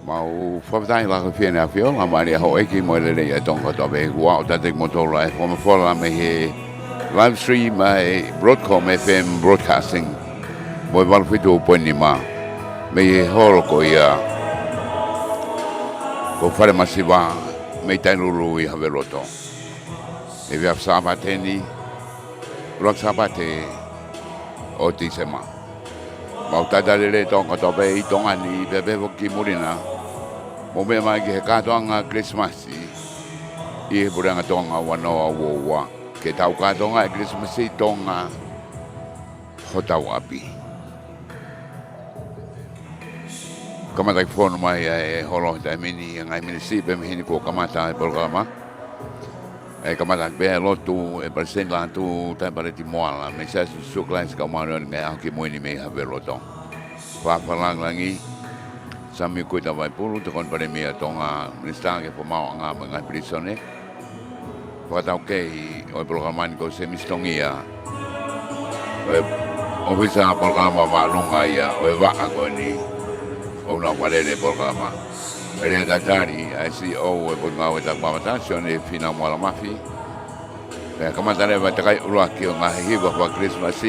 mau whakatai laka whiana whio, ngā maari a ho eki mo le rei a tonga tope kua o tatek motola e whamawhala me he live stream mai Broadcom FM Broadcasting mo i walwhitu o poini ma me he holo ko ia ko whare masiwa me tainuru i hawe roto e via whasapate ni whasapate o tisema mau tatarere tonga tope i tonga ni bebevo ki murina mo me mai ki he katoanga Christmas i he puranga tonga wanoa woa ke tau katoanga e Christmas i tonga hotau api kamata ki whono mai e holo ta mini ngai mini si pe mihini ko kamata e programa e kamata pe lotu e present la tu ta pareti moala me sa su class ka mano ngai a ki moini me ha veloto fa falang langi sami ko ta vai pulu te kon pare me tonga minister ke pomao nga ngai prisone fa ta okay o programa ni ko semistongia o visa programa va lunga ia o va ko ni o na pare de programa ele da tari ICO e por ngau ta pamatazione fino a mola mafi e kamata le va tai ula ki o nga hiwa kwa Christmas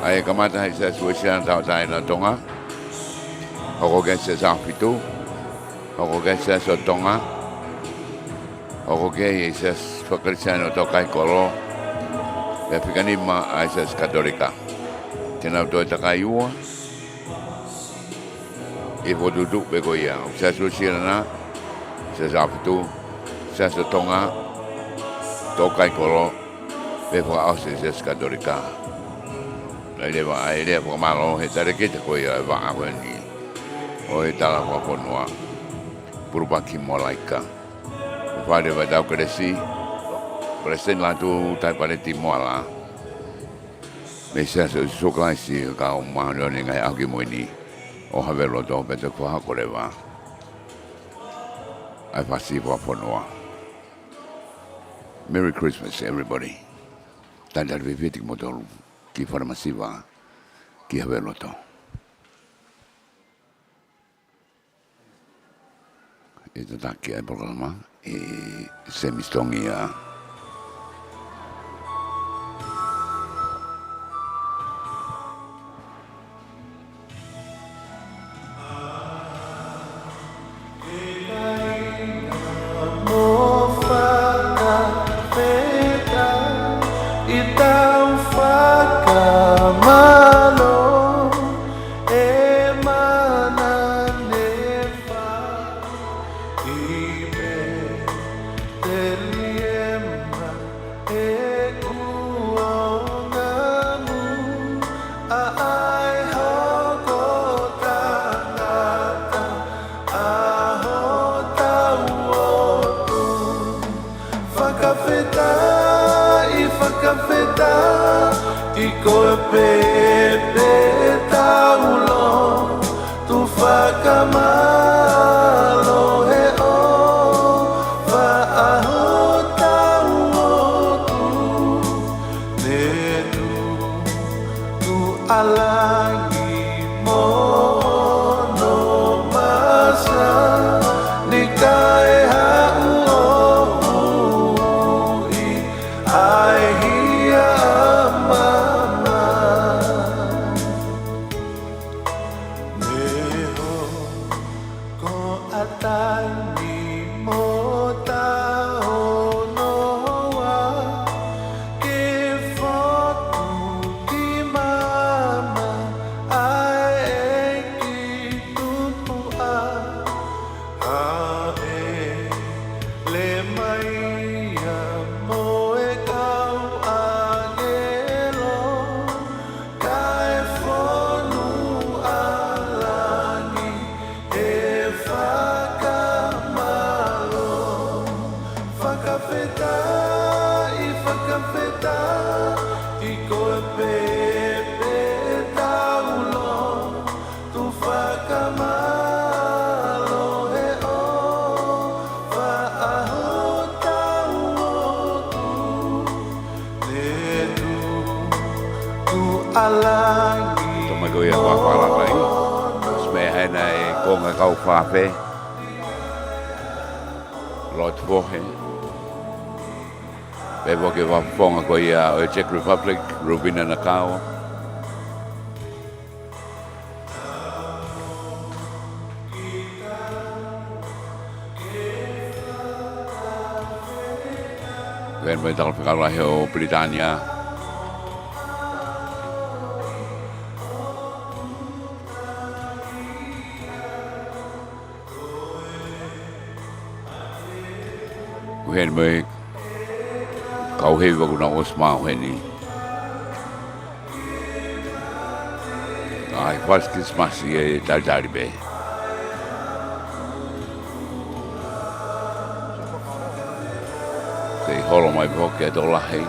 ai kamata i sa suesian ta ta na tonga o ko ke se sa fitu o ko ke se so tonga o ko ke i se so cristiano to kai kolo e fikani ma ai se katolika tena to ta kai ua e vou duduk begoia o se suesian na se sa fitu se so tonga to kai kolo e vo au se katolika ele va ele vo malo he tare ke te ko ia va a ni o e tala ko ponua purupa ki molaika vale va dau kresi presen la tu tai pareti mola me se so klasi ka o mano ni ngai aki moini o havelo do pe te ko ha ko leva ai fasi vo ponua. Merry Christmas everybody tanda vivitik motor ki farmasiva ki havelo to itu tak kira programa semistongia Keep I koe pepe taulo tu whakamalo he o whaaho tau o tu ne tu alangi mo no masa ni kai hau o ui ai hia mama neho ko atani mo tao noa ke fotu ki mama ai e ki tupu a le mai mo e kau angelo kai fonu alani e whakamalo whakawheta i koe pepe taulo tu whakamalo he o whaaho tau o tu ne tu alangi Toma ko ia whawhara mai. Sme hena e konga kau whawhe. Lot Wohe. Pepo ke whawhonga ko ia o Czech Republic, Rubina Nakao. Wen mai tal whakalahi o Britania. Wen mai kau hewi waku na osma o heni. Ai, whas Christmas e tautari be. Te holo mai poke e tolahi.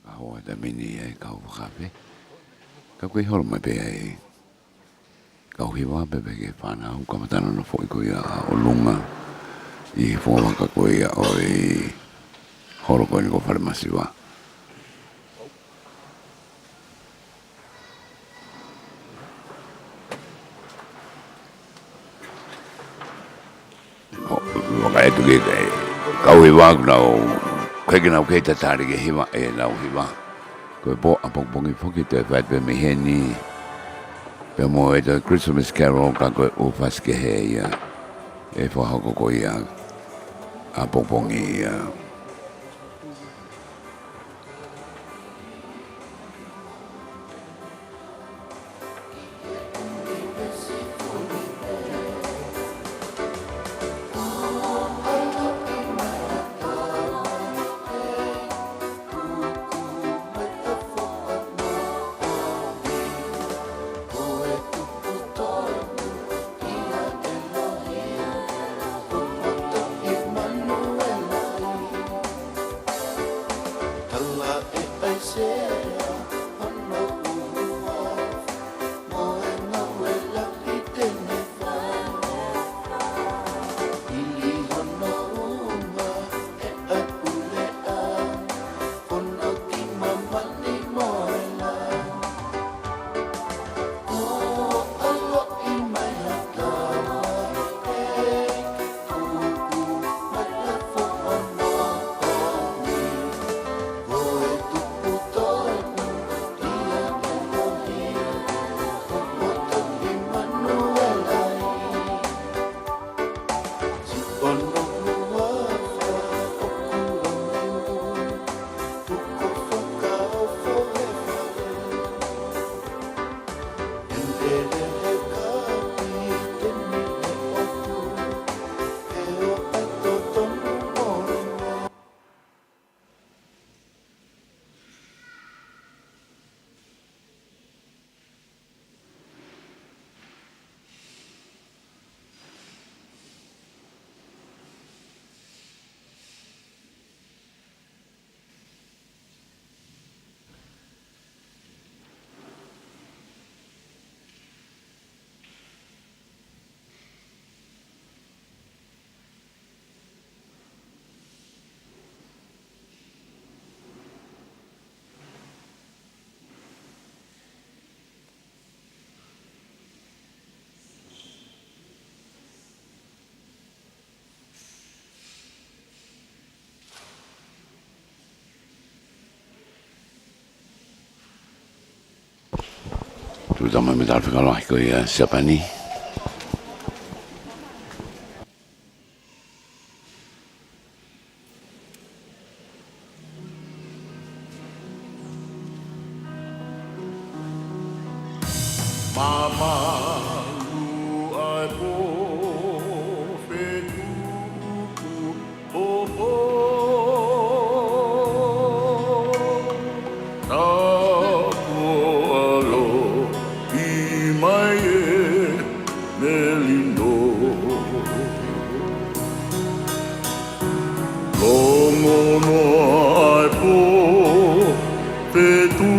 Kau ada mini e kau whakape. Kau koe holo mai pe e. Kau hiwa pe ke whanau. Ka matana na fwoi ko ia o lunga. I whawaka ko ia o e holo ko ni ko whare masiwa. Waka e tuke kau hiwa kuna o keke nau kei tatari ke hiwa e nau hiwa. Koe po apongpongi whoki te whaet pe miheni. Pe mo e te Christmas Carol ka koe ufas ke he ia. E whahako ko ia apongpongi ia. Tu tama me tal whakalohi ko i Sapani. Mama lu ai po fe tu po po ta ko alo I mai e melino longo no ai po fe tu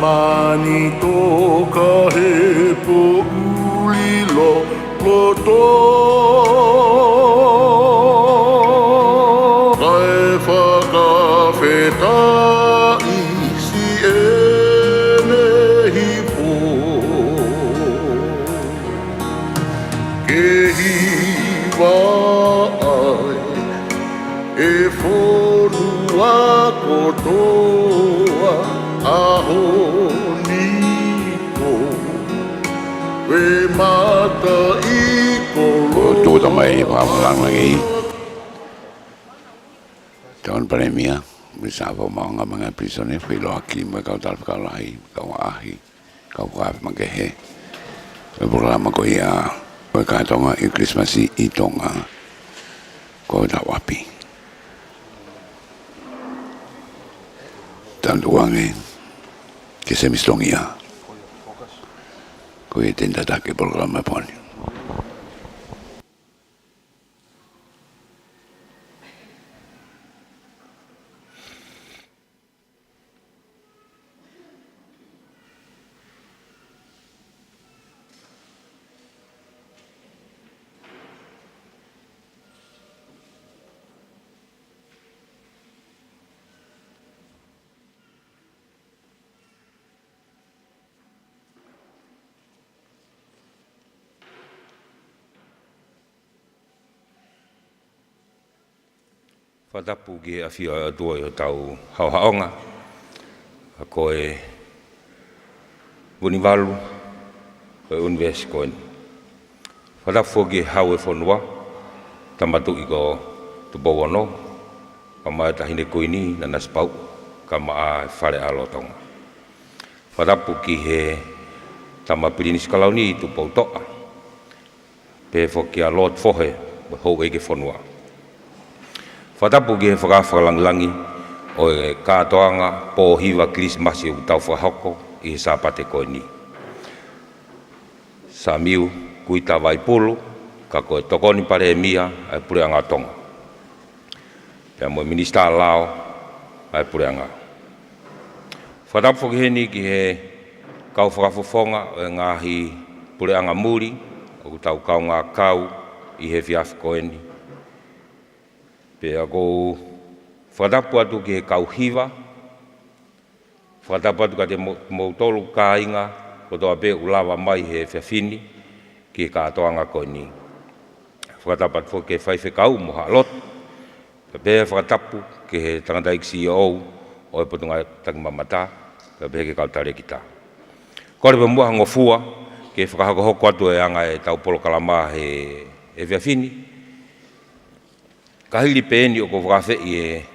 Mani toka he po ulilo loto Kai whakawhetai si e nehi po Ke hiwa ai e whonua kotoa Aho niko we mata I kolo Tu tama e whakamulang lagi. Tahun premia. Bisa apa mga prisone whelo aki mo kau tal whakalohi kau ahi kau whakawe makehe. We programa ko ia we katonga I Christmasi I tonga ko da wapi. Tanto wange que se mistongia. Ko i tenta take programa poni. Whatapu ki a whia atua I o tau hauhaonga. A koe Univalu, koe Univesi koeni. Whatapu ki hau e whanua, tamatu I ko tupowono, ka mai tahine koini na naspau, ka maa whare alotonga. Whatapu ki he tamapirinis kalauni I tupou toa, pe whoki a lot fohe, hou eke whanua. Whatapu ki he whakawhakalangilangi o e kātoanga po hiwa Krismasi o tau whahoko I he sāpate koe ni. Sa miu kuita waipulu, ka koe tokoni pare e mia ai pureanga tonga. Pea mo minista lao ai pureanga. Whatapu ki he ni ki he kau whakafofonga o e ngahi pureanga muri o tau kau ngā kau I he whiafi koe ni. Pea ko whatapu atu ki he kauhiwa, whatapu atu ka te mautolu kāinga, ko toa pe ulawa mai he whiawhini ki he kātoanga koe ni. Whatapu atu ke whaiwhe kau moha lot, pea whatapu ki he tangata CEO o e potunga tangi mamata, pea ke kautare ki tā. Kore pe mua ngofua, ki he whakahoko atu e anga e tau polokalama he whiawhini, Kahili peeni o ko whakawhi e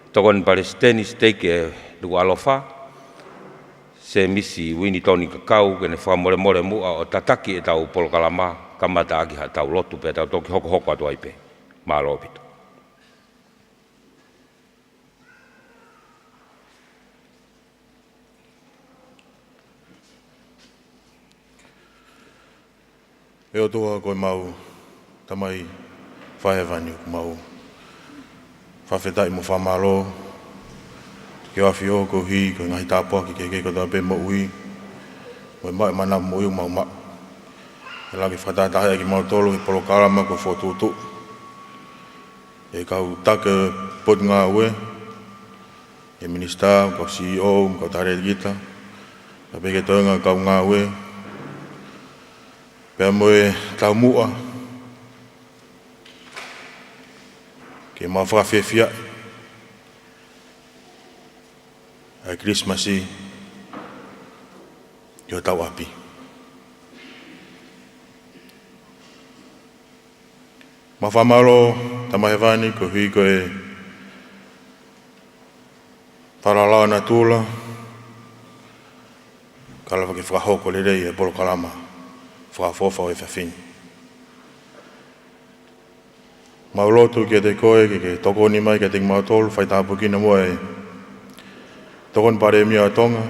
tokoni Palestini steak e luku alofa, se misi wini toni kakau kene whamore more mua o tataki e tau polokalama, kamata aki ha tau lotu pe tau toki hoko atu aipe, maalo opito. E o toa koe mau tamai whaewani o mau. Whawhetai mo whamalo, ke awhi o ko hi, ko ngahi tāpua ki ke ko tāpe mo ui, mo mai mana mo iu mau mak. E lagi whatatahi ki mau tolo ki polo karama ko whotutu. E kau take pot ngā ue, e minista, kau CEO, kau tare kita, tapi ke toenga kau ngawe, pea moe tau mua, ke mau whakawhiawhia, ai Christmasi, yo tau api. Ma whamaro, tamahewani, ko hui ko e wharalao na tūla, kalawa ki whakahoko le rei e polo kalama, whakafofa o e whawhini. Maulotu ki te koe, ki ke tokoni mai, ki te mautolu, whaitapukina mua e tokon pare mia atonga,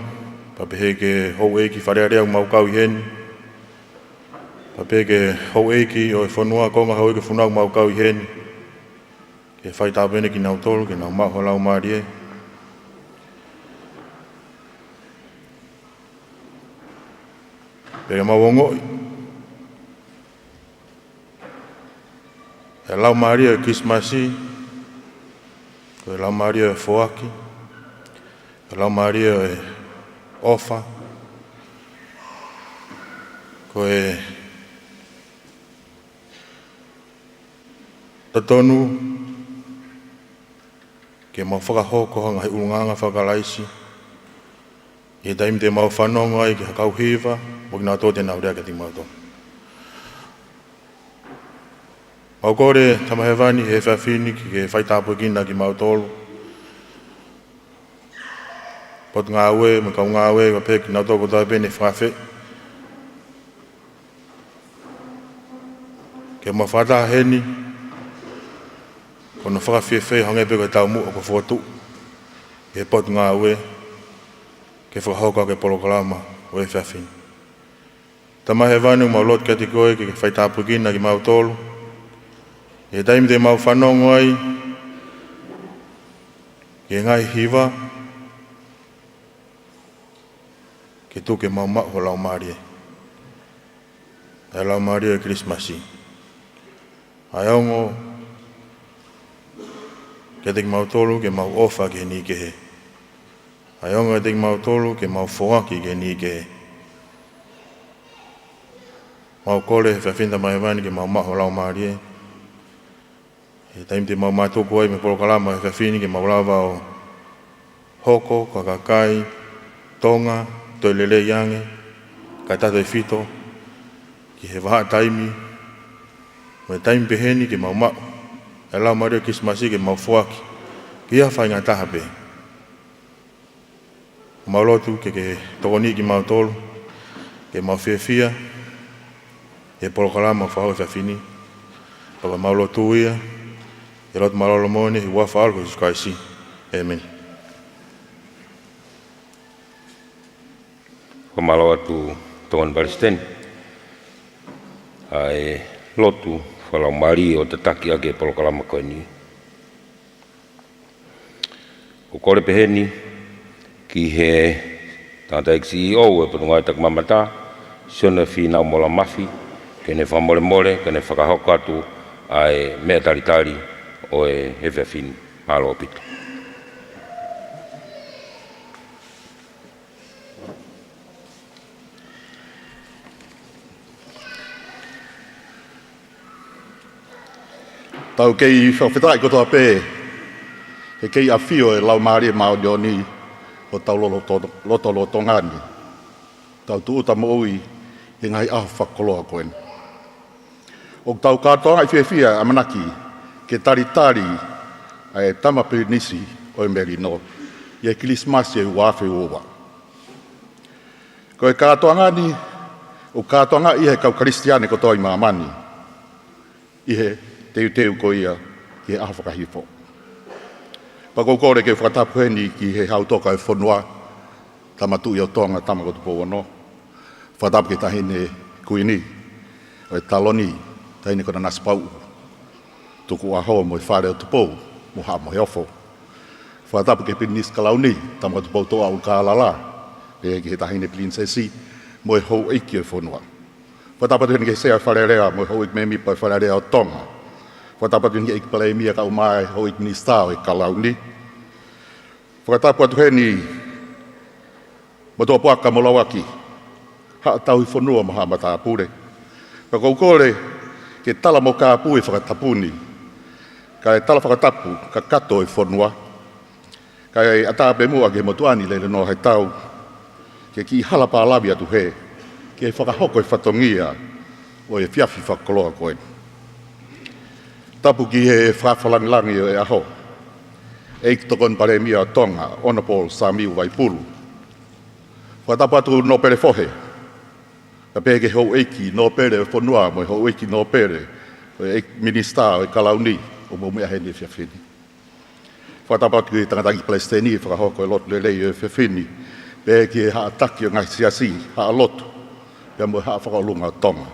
papehe ke hou e ki wharearea maukau i heni, papehe ke hou e ki o e whanua konga hou e ke whanau maukau i heni, ke whaitapene ki nau tolu, ke nau maho lau maari e. Pere mawongoi. E lau maari e Christmasi, ko e lau maari e Foaki, e lau maari e Ofa, ko e tatonu, ke mau whakahoko hanga he urunganga whakalaisi, e taimi te mau whanonga ai ki hakau hiwa, mo ki nā tō te nau rea ka ti mau tō. Mau kore tamahewani he whawhini ki ke whaitapu kina ki mau tōlu. Pot ngā ue, me kau ngā ue, ka pēki nau tōko tāi pēne whawhe. Ke mau whata heni, kono whakawhiawhi hange pēko tau mu o ko whotu. Ke pot ngā ue, ke whakahoka ke polo kalama o e whawhini. Tamahewani mau lot kati koe ki ke whaitapu kina ki mau tōlu. E taimi te mau whanongo ai, ke ngai hiwa, ke tuke mau maho lau maari e. E lau maari e Christmasi. Ai aongo, ke te mau tolu, ke mau ofa ke ni ke he. Ai aongo e te mau tolu, ke mau whoaki ke ni ke he. Mau kore he whawhinta mai wani ke mau maho lau maari e. E taimi te mau mātoko ai me polo kalama e whawhini ke mau lawa o hoko, kakakai, tonga, toi lele iange, kai tato e whito, ki he waha taimi, me taimi peheni ke mau mau, e lau mario Christmasi ke mau whuaki, ki ia whai ngā taha pe. Mau lotu ke tokoni ki mau tolu, ke mau whiawhia, e polo kalama whahau e whawhini, papa mau lotu ia, e roto marolo mone, i wafa alko i skaisi. Amen. Ko malo atu tongan Palestine. Ai lotu whalau mari o te taki ake polo kalama koe ni. Ko kore peheni ki he tata CEO e punungai tak mamata sione whina mola mafi kene whamole mole, kene whakahoko atu ai mea taritari o e hewhawhini malo pito. Tau kei whawhetai kotoa pē, he kei a whio e lau maari e mao nioni o tau loto loto ngani. Tau tuuta mo ui e ngai aho whakoloa koen. O tau kātoa ngai whiawhia a manaki, ke taritari e tamapiri nisi o e merino, i e Christmas e uawhi uwa. Ko e kātoa ngani, o kātoa ngai i he kau kristiane kotoa i mamani, i he teu ko ia ki he aho whakahifo. Pako kore ke whakatapu heni ki he hautoka e whanua, tamatu i o tonga tamakotu po wano, whakatapu ke tahine kuini, o e taloni, tahine kona naspau, tuku ahoa mo e whare o tupou, mo haa mo heofo. Whakatapu ke pinis kalauni, tamakotu po toa o ka alala, e ki he tahine prinsesi, mo e hou eiki e whanua. Whakatapu heni ke sea wharerea, mo e hou eiki me mipa e wharerea o tonga. Whatapatu ni ik palai mia ka umai ho ik ni stau ik kalauni. Whakatapu atu he ni matua puaka mo lawaki. Ha tau i whanua maha mata apure. Ka koukore ke tala mo ka apu e whakatapuni. Ka e tala whakatapu ka kato i whanua. Ka e atape mua ke motuani le no he tau. Ke ki halapa alawi atu he. Ke whakahoko e whatongia o e whiawhi whakoloa koe. Tapu ki he whawhalangilangi o e aho. Eik tokon pare mia Tonga, Honorable Samiu Waipulu. Whatapu atu no pere fohe. Ka peke hou eiki no pere whanua mo hou eiki no pere. O e minista o e kalauni o mo mea hene whiawhini. Whatapu atu ki tangataki Palestini whakahoko e lotu lelei e whiawhini. Peke haa taki o ngai siasi, haa lotu. Pea mo haa whakalunga o Tonga.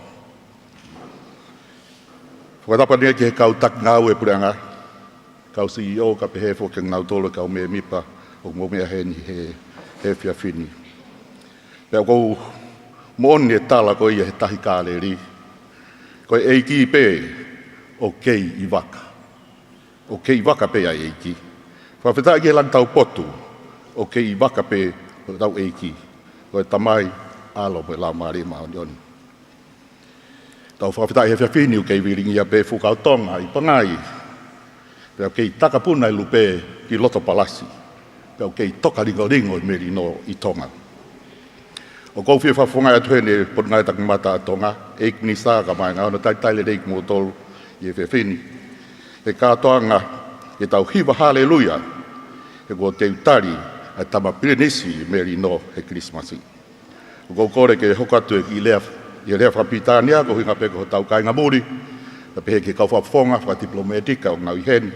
Whakatapa nia ki he kau tak ngau e pureanga. Kau CEO ka pehe fo ke ngau tolo kau me mipa o mo mea heni he whiawhini. Pea kou mooni e tala ko ia he tahi kāle ri. Ko e eiki pe o kei i waka. O kei i waka pe a eiki. Whawheta ki he lang tau potu o kei i waka pe o tau eiki. Ko e tamai alo pe la maari maoni oni. Tau whawheta he whiawhini o kei wiringi a pe fukau Tonga i pangai. Pea kei takapuna i lupe ki loto palasi. Pea kei toka ringo i meri no i Tonga. O kou whia whawhongai atu hene pot ngai takumata a Tonga. Eik ni sā ka mai ngā ona taitaile reik mō tolu i e whiawhini. E kātoanga e tau hiwa haleluia. E ko te utari a tama pirenisi i meri no he Krismasi. O kou kore ke hokatu e lea whapitania ko hinga peko ho tau kai ngamuri. Ta pehe ke kau whawhonga, whakadiplomatika o ngau i heni.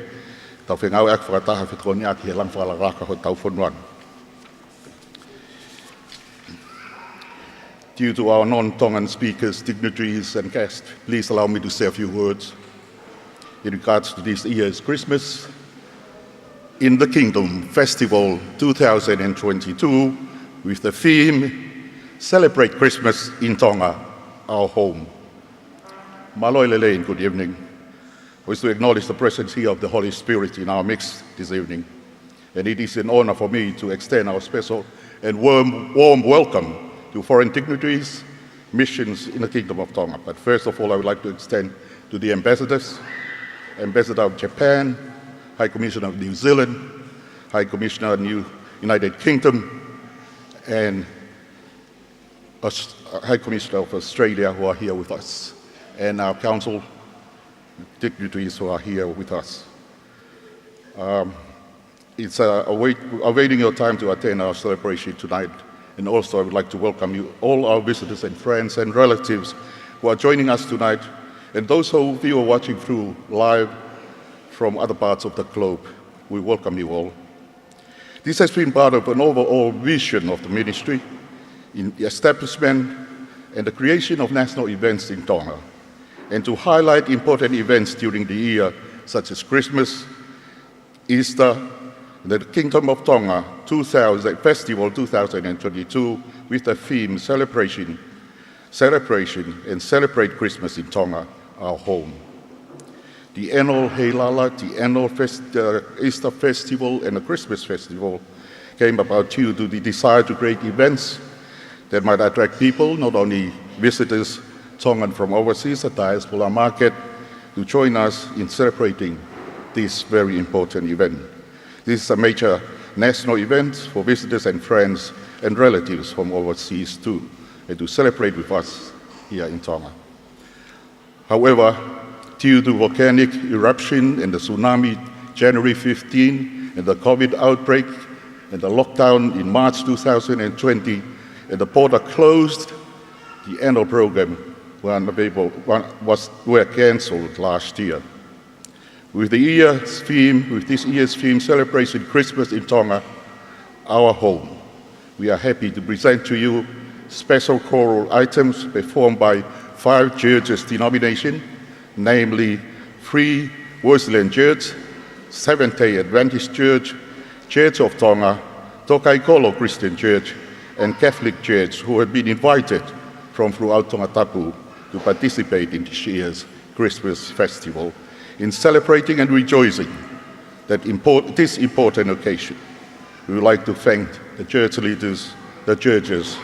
Tau whengau e ak whakataha whitroni aki he lang whalaraka ho tau whanuan. Due to our non-Tongan speakers, dignitaries and guests, please allow me to say a few words in regards to this year's Christmas in the Kingdom Festival 2022 with the theme Celebrate Christmas in Tonga, our home. Maloi Lelein, good evening. I wish to acknowledge the presence here of the Holy Spirit in our midst this evening. And it is an honor for me to extend our special and warm welcome to foreign dignitaries, missions in the Kingdom of Tonga. But first of all, I would like to extend to the ambassadors, Ambassador of Japan, High Commissioner of New Zealand, High Commissioner of the United Kingdom, and High Commissioner of Australia who are here with us, and our council dignitaries who are here with us. It's awaiting your time to attend our celebration tonight. And also I would like to welcome you, all our visitors and friends and relatives who are joining us tonight, and those of you who are watching through live from other parts of the globe. We welcome you all. This has been part of an overall vision of the ministry in the establishment and the creation of national events in Tonga, and to highlight important events during the year such as Christmas, Easter, the Kingdom of Tonga Festival 2022 with the theme Celebration and Celebrate Christmas in Tonga, our home. The annual Heilala, the annual Easter Festival and the Christmas Festival came about due to the desire to create events that might attract people, not only visitors, Tongan from overseas, the diaspora market, to join us in celebrating this very important event. This is a major national event for visitors and friends and relatives from overseas too, and to celebrate with us here in Tonga. However, due to volcanic eruption and the tsunami January 15 and the COVID outbreak and the lockdown in March 2020 and the border closed, the annual program were cancelled last year. With this year's theme, Celebration Christmas in Tonga, our home, we are happy to present to you special choral items performed by 5 churches denomination, namely Free Wesleyan Church, Seventh-day Adventist Church, Church of Tonga, Tokai Kolo Christian Church, and Catholic Church, who have been invited from throughout Tongatapu to participate in this year's Christmas festival in celebrating and rejoicing that this important occasion. we would like to thank the church leaders, the churches,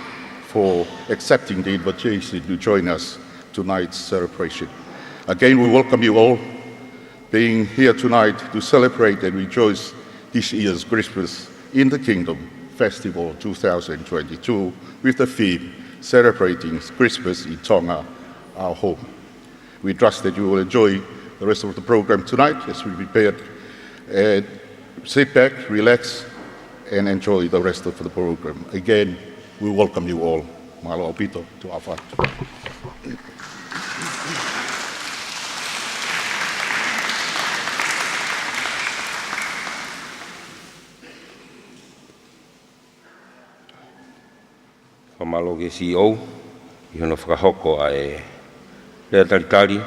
for accepting the invitation to join us tonight's celebration. Again, we welcome you all being here tonight to celebrate and rejoice this year's Christmas in the Kingdom Festival 2022 with the theme Celebrating Christmas in Tonga, our home. We trust that you will enjoy the rest of the program tonight as we prepare. Sit back, relax, and enjoy the rest of the program. Again, we welcome you all. Malo opito to Afat. Whamalo ke CEO, I hono whakahoko a lea taritari,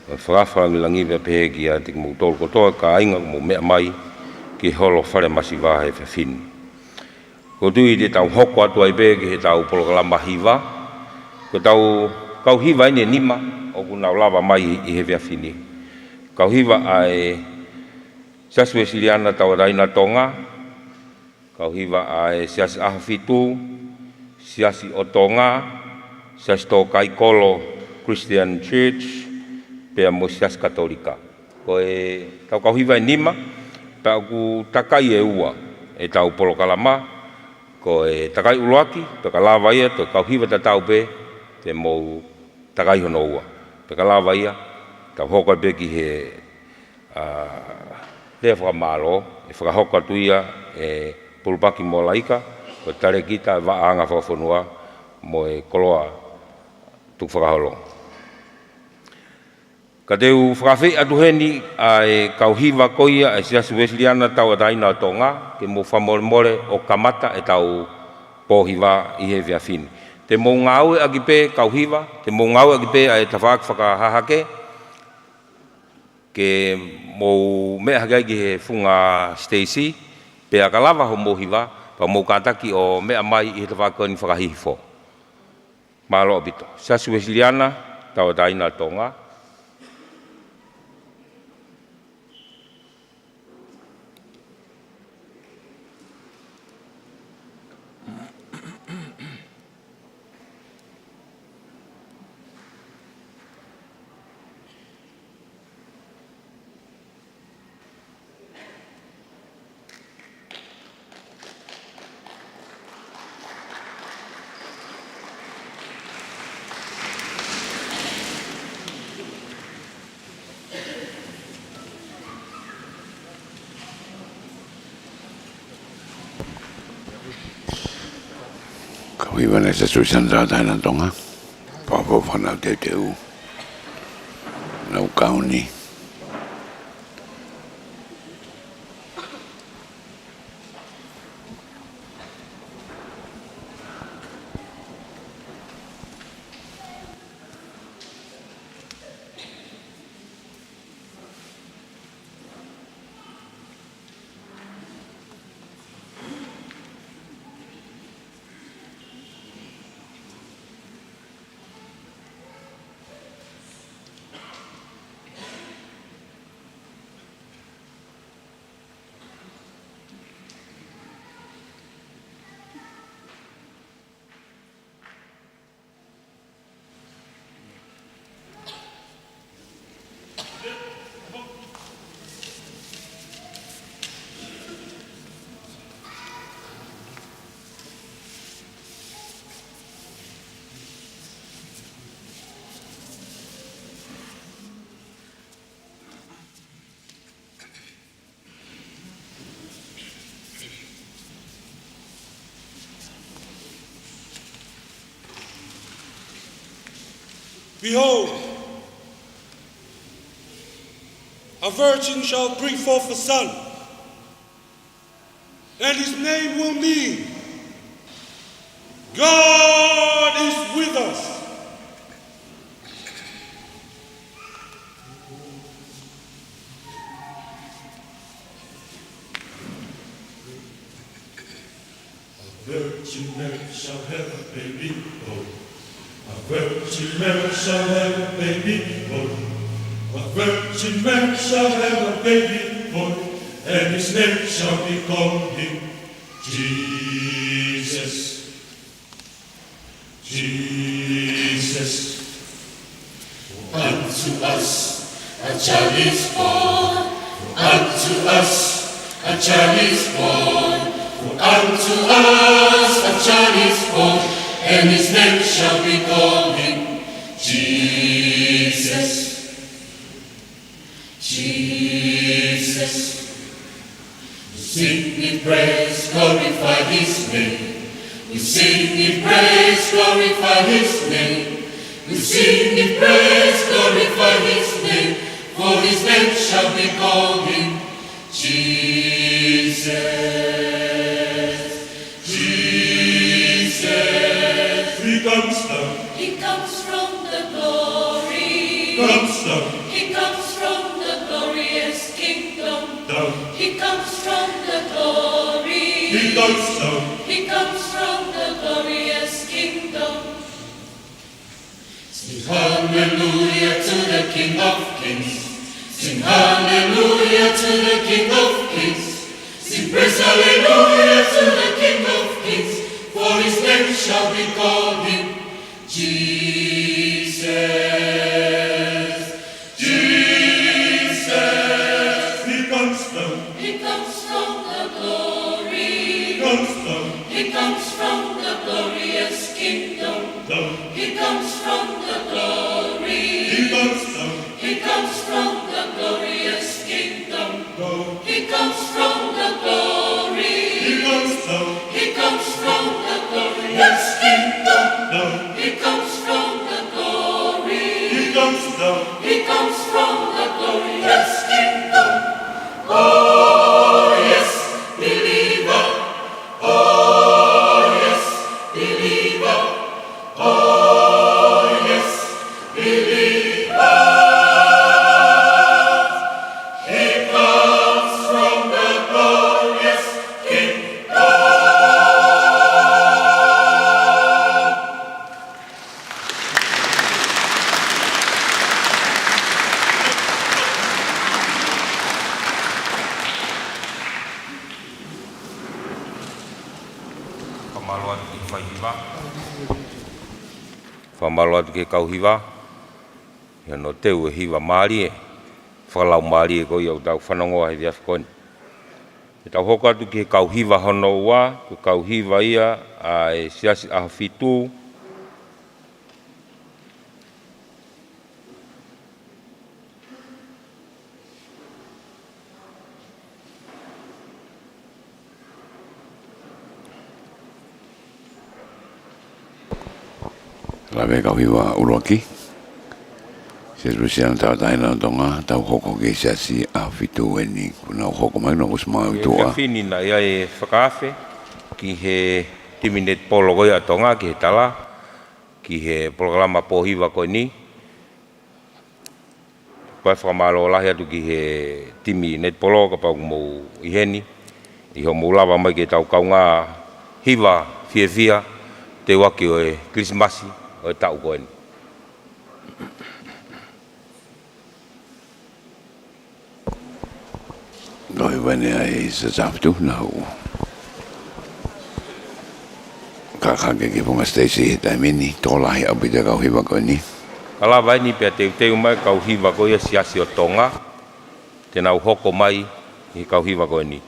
whakawhangilangi vea pehe ki a te mou tōru kotoa, ka ainga mo mea mai ki holo whare masiwa he whiwhini. Ko tui te tau hoko atu ai pehe ki he tau polokalama hiwa, ko tau kau hiwa ine nima, o kuna lava mai I he whiwhini. Kau hiwa ai Sasue Siliana tau raina tonga, kau hiwa ai Siasi Ahafitu, Siasi o Tonga, Siasi tō Kaikolo Christian Church, pea mo Siasi Katolika. Ko tau kau hiwa I nima, pea ku takai ua, tau polokalama, ko takai uloaki, pea ka lawa ia, to kau hiwa ta tau pe, te mo takai hono ua. Pea ka lawa ia, tau hoko pe ki he lea whakamalo, whakahoko atu ia, pulupaki mo laika, ko tare kita waanga whawhonua mo koloa tuk whakaholo. Ka teu whakawhi atu heni a kau hiwa koia e Siasi Wesleyana tau ataina tonga ke mo whamoremore o kamata tau pōhiwa I he whiawhini. Te mo ngāue agi pē kau hiwa, te mo ngāue agi pē a tawhaak whakahahake, ke mo mea hagai ki he whunga Stacey, pea ka lava ho mo hiwa, pa mo kātaki o mea mai I he tawhakoni whakahihifo. Mālo abito. Siasi Wesleyana, tau ataina tonga. We were in a situation that I don't know. Papa found out that too. No county. Behold, a virgin shall bring forth a son, and his name will mean, God is with us. A virgin Mary shall have a baby boy. A virgin Mary shall have a baby boy. A virgin Mary shall have a baby boy, and his name shall be called him Jesus, Jesus. Unto us a child is born, unto us a child is born, unto us a child is born, and his name shall be called him Jesus. Jesus. We sing in praise, glorify his name. We sing in praise, glorify his name. We sing in praise, glorify his name, for his name shall be called him Jesus. Jesus. He comes down. He comes from the glory. Comes down. He comes from the glorious kingdom. Down. He comes from the glory. He comes down. He comes from the glorious kingdom. Sing hallelujah to the King of Kings. Sing hallelujah to the King of Kings. Sing praise hallelujah to the King of Kings. For his name shall be called him Jesus. Jesus. He comes down. He comes from the glory. He comes down. He comes from the glorious kingdom. Down. He comes from the glory. He comes down. He comes from the glorious kingdom. Down. He comes from the glory. He comes down. He comes from the glorious kingdom. Down. He comes from the glory. He comes down. He comes from the glorious kingdom. Oh yes, believer. Oh yes, believer. Oh yes, believer. He comes from the glorious kingdom. Whamalo atu ke kauhiwa. Ia no teu e hiwa maari e. Whakalau maari e koi au tau whanongoa he vias koni. E tau hoko atu ke kauhiwa hono ua. Ke kauhiwa ia a e siasi aha fitu. Lawe kauhiwa uroki. Se Luciano tau taina tonga tau hoko ke siasi a fitu eni. Kuna hoko mai no usma E utua. whiawhini na ia e whakawhe. Ki he timinet polo koi atonga ki he tala. Ki he programa pohiwa koi ni. Pai whakamalo lahi atu ki he timi net polo ka pau mou iheni. Iho mou lawa mai ke tau kaunga hiwa fia te waki o e Krismasi o e tau koe ni. Noi wene ai sa taftu na hu. Kakake ki punga Stacy taimini tolahi au pita kauhiwa koe ni. Kala vai ni pia teu mai kau hiwa koe siasi o tonga. Tena hoko mai i kau hiwa koe ni.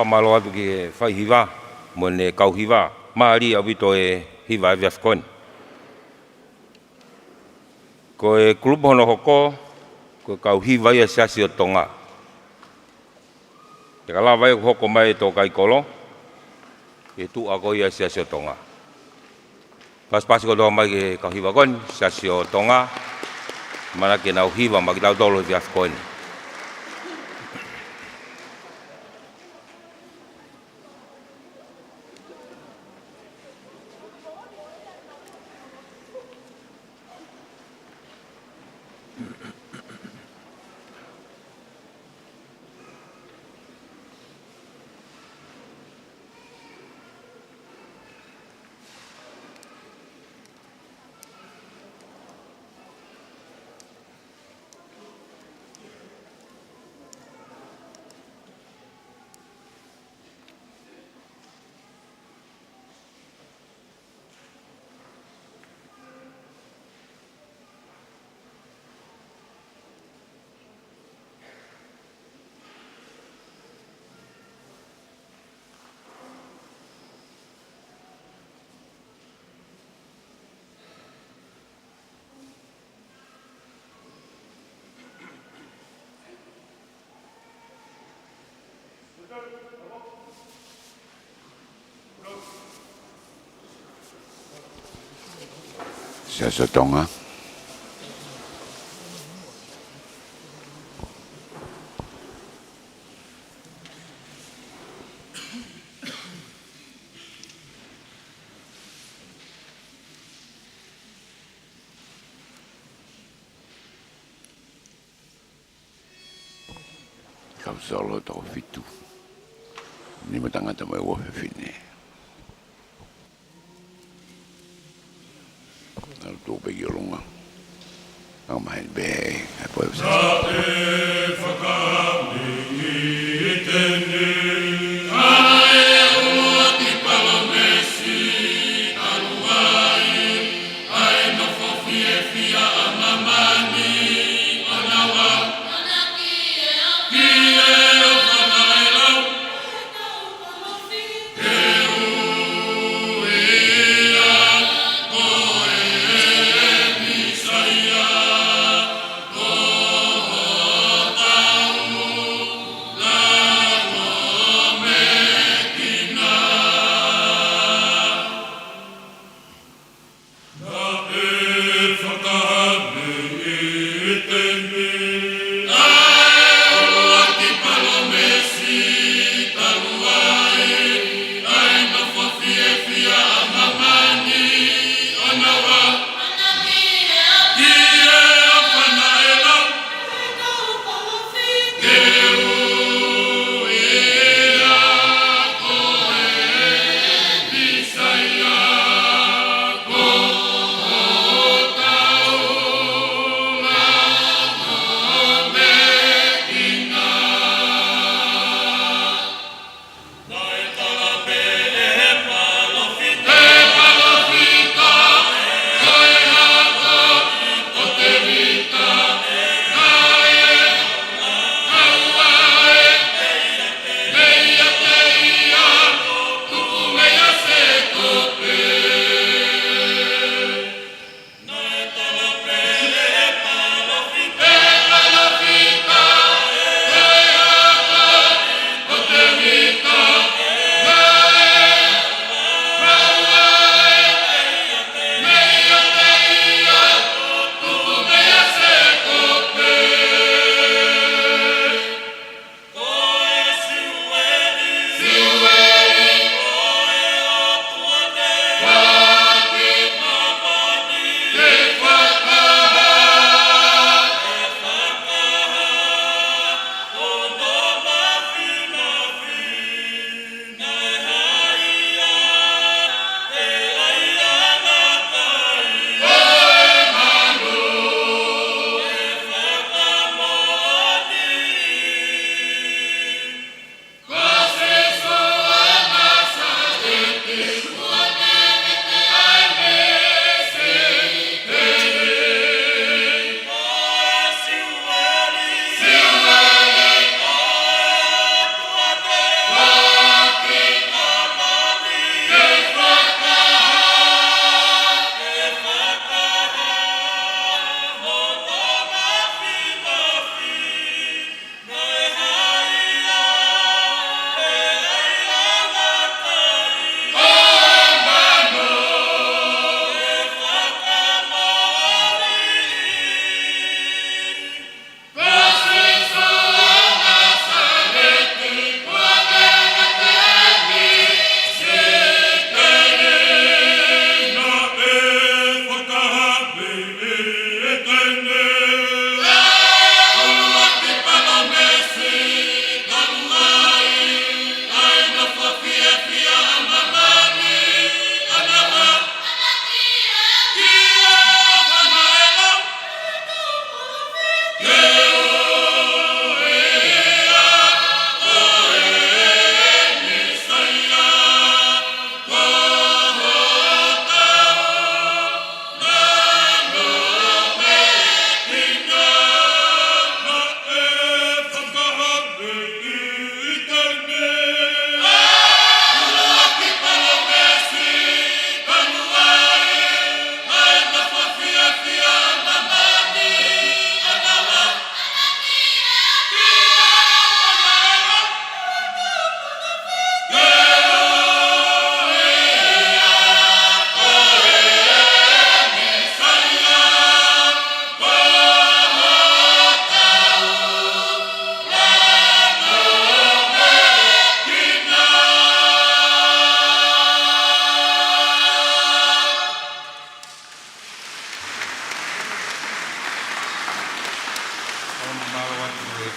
whamalo atu ki whai hiwa, mo ne kau hiwa, maari au wito e hiwa e Viafcon. Ko e kulupu hono hoko, ko kau hiwa ia siasi o tonga. Te kala vai hoko mai tō kai kolo, e tu ako ia siasi o tonga. Pas ko doa mai ke kau hiwa kon, siasi o tonga, mana ke nau hiwa ma ki tau tolo i Viafcon. Siasa Tonga. Kau solo tau fitu. Ni matanga tamai wo fine. Tu bagi longa. Ang mahin be, apa bisa.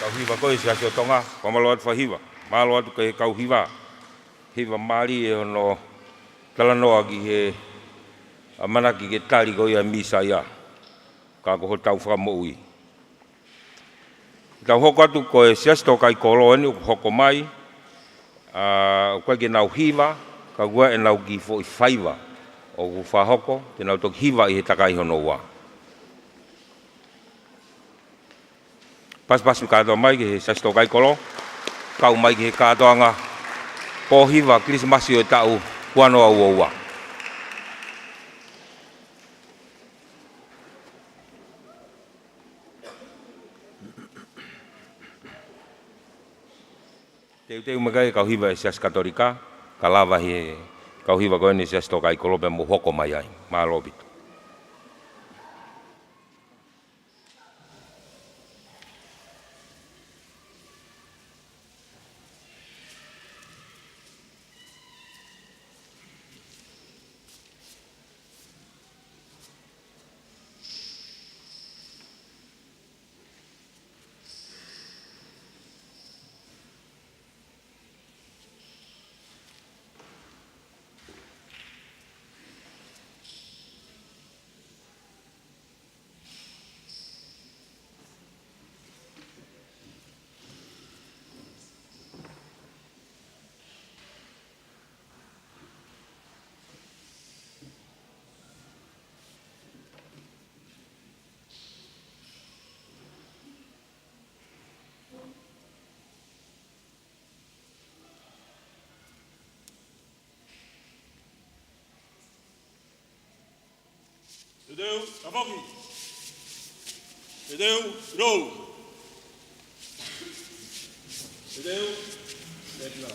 Kauhiwa koe si asio tonga, pamalo atu whahiwa. Malo atu ke kauhiwa. Hiwa mali e ono talanoa ki he manaki ke tali ko ia misa ia. Ka ko tau whamo ui. Tau hoko atu koe si asio kai kolo eni uku hoko mai. Koe ke nau hiwa, ka gua e nau ki fo i whaiwa. O ku whahoko, te nau toki hiwa i he takai hono ua. Pas mi katoa mai ki he sasto kai kolo, kau mai ki he katoa ngā pōhiwa Krismasi o tau kuanoa ua ua. Teu magai kau hiwa e sias katolika, ka lava he kau hiwa koe ni sasto kai kolo pe mo hoko mai ai, maa lobito. Te deu, Kawaki. Te deu, Rou. Te deu, Tekla.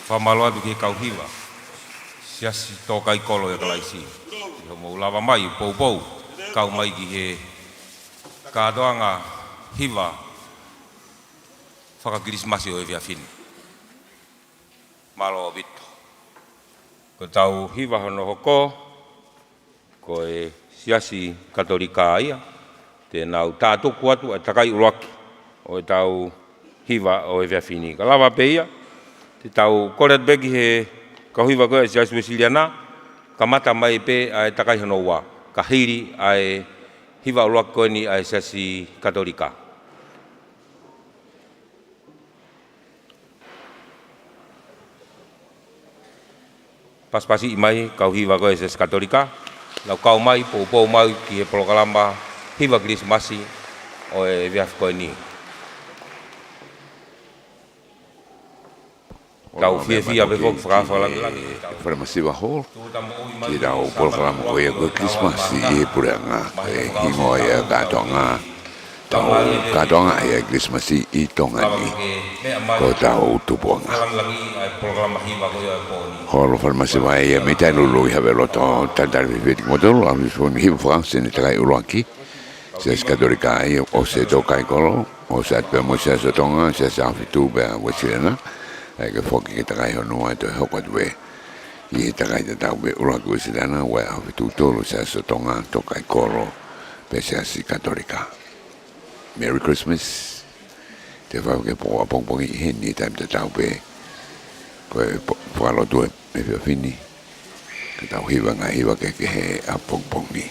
whamaloa tu ke kauhiwa. Siasi tō kai kolo e kalaisi. Iho mō lava mai, pou, kau mai ki he kātoanga hiwa whakakirismasi o e via whini. Malo o vito. Ko tau hiwa hono hoko, ko e siasi katolika ia, te nau tātuku atu e takai uruaki o e tau hiwa o e via whini. Ka lava pe ia, te tau koret beki he kauhiwa koe e siasi Wesiliana, ka mata mai pe a e takai hono ua, ka hiri a e hiwa uruaki koe ni a e siasi katolika. Paspasi mai kau hiwa koe siasi katolika, lau kau mai, pou mai ki he polokalamba hiwa Krismasi o e via koe ni. Tau fia pe fok whakawhalangi. Wharamasiwa hall. Ki rau polokalama o e koe Krismasi i he pureanga. E hingo e kātonga. Tau kātonga e Krismasi i tonga ni. Ko tau tupuanga. Holo wharamasiwa e me tai lulu i hawe loto tantari whiwhiti ngotolo. Alu suoni hiwa whakansi ni takai uruaki. Siasi katolika i o se tō kai kolo. O se atpea mo siasi o tonga. Siasi awhitu pea Wesiliana. Ai ke foki ke takai honua to hoko tu e i takai te tau be uruaki Wesiliana wa awhitu tolo siasi o tonga tō kai kolo pe siasi katolika. Merry Christmas. Te whau ke po apongpongi i heni taim te tau pe koe whakalotu e me whiawhini. Ke tau hiwa ngā hiwa ke he apongpongi.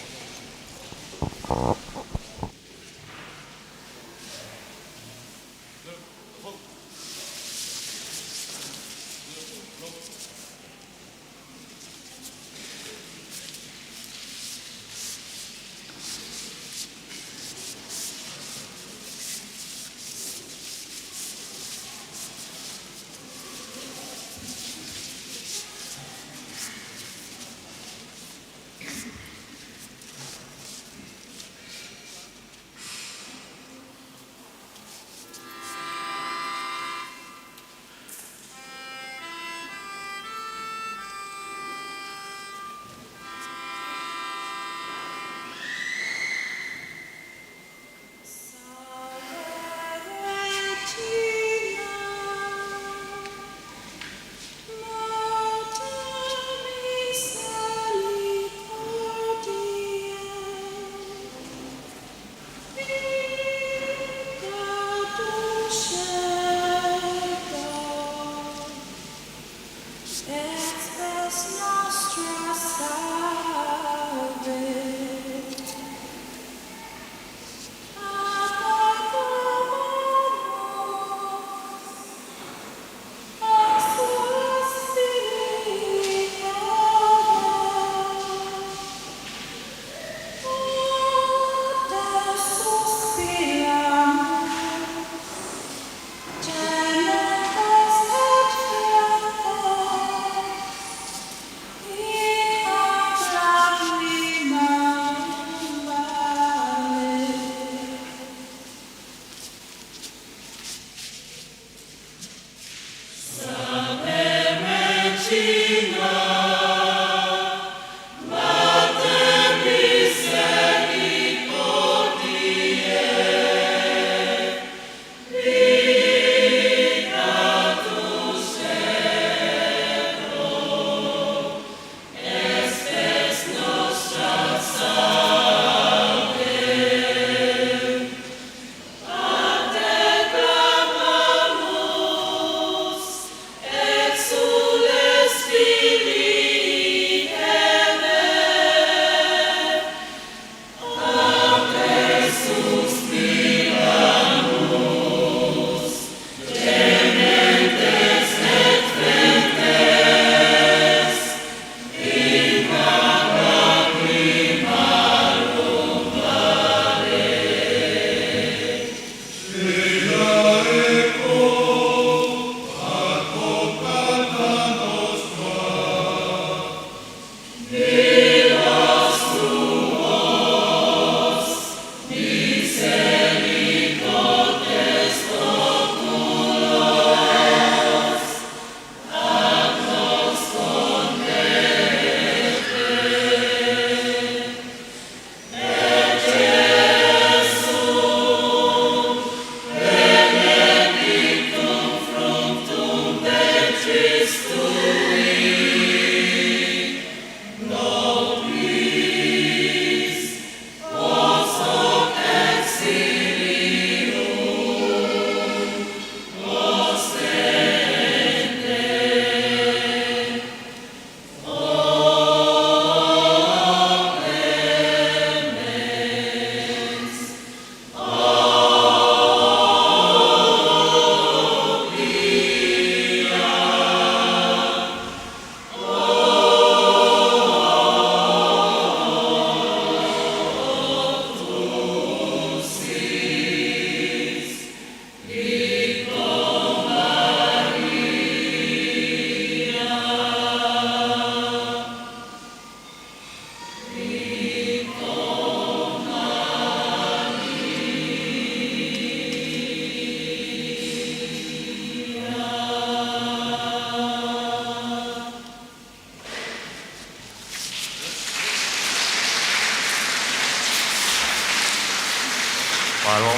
Malo,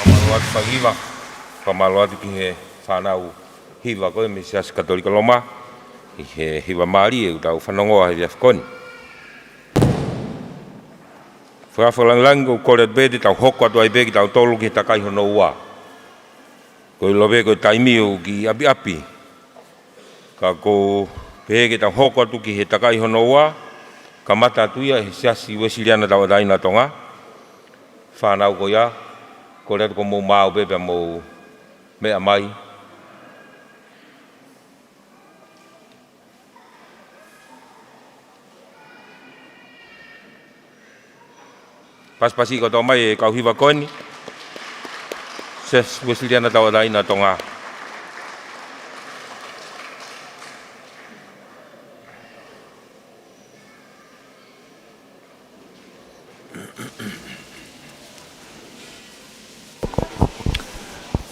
pamalo atu pagiva, pamalo atu ki he whanau hiva koe me sias katolika loma, i he hiva maari e utau whanongoa he viafkoni. Whawhalang ko kore bedi tau hoko atu ai begi tau tolu ki takai hono ua. Koe lobe koe taimiu ki api api. Ka ko pehege tau hoko atu ki he takai hono ua, ka mata atu ia he siasi wesiliana tau adaina tonga. Whanau ko ia, kore atu ko mou mau bebe mou mea mai. Pas-pasi ko tau mai e kau hiva koni. Ses wesiliana tau adaina tonga.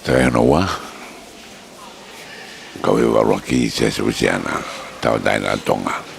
Tae no wa. Kau e waro ki ses wesiliana tau adaina tonga.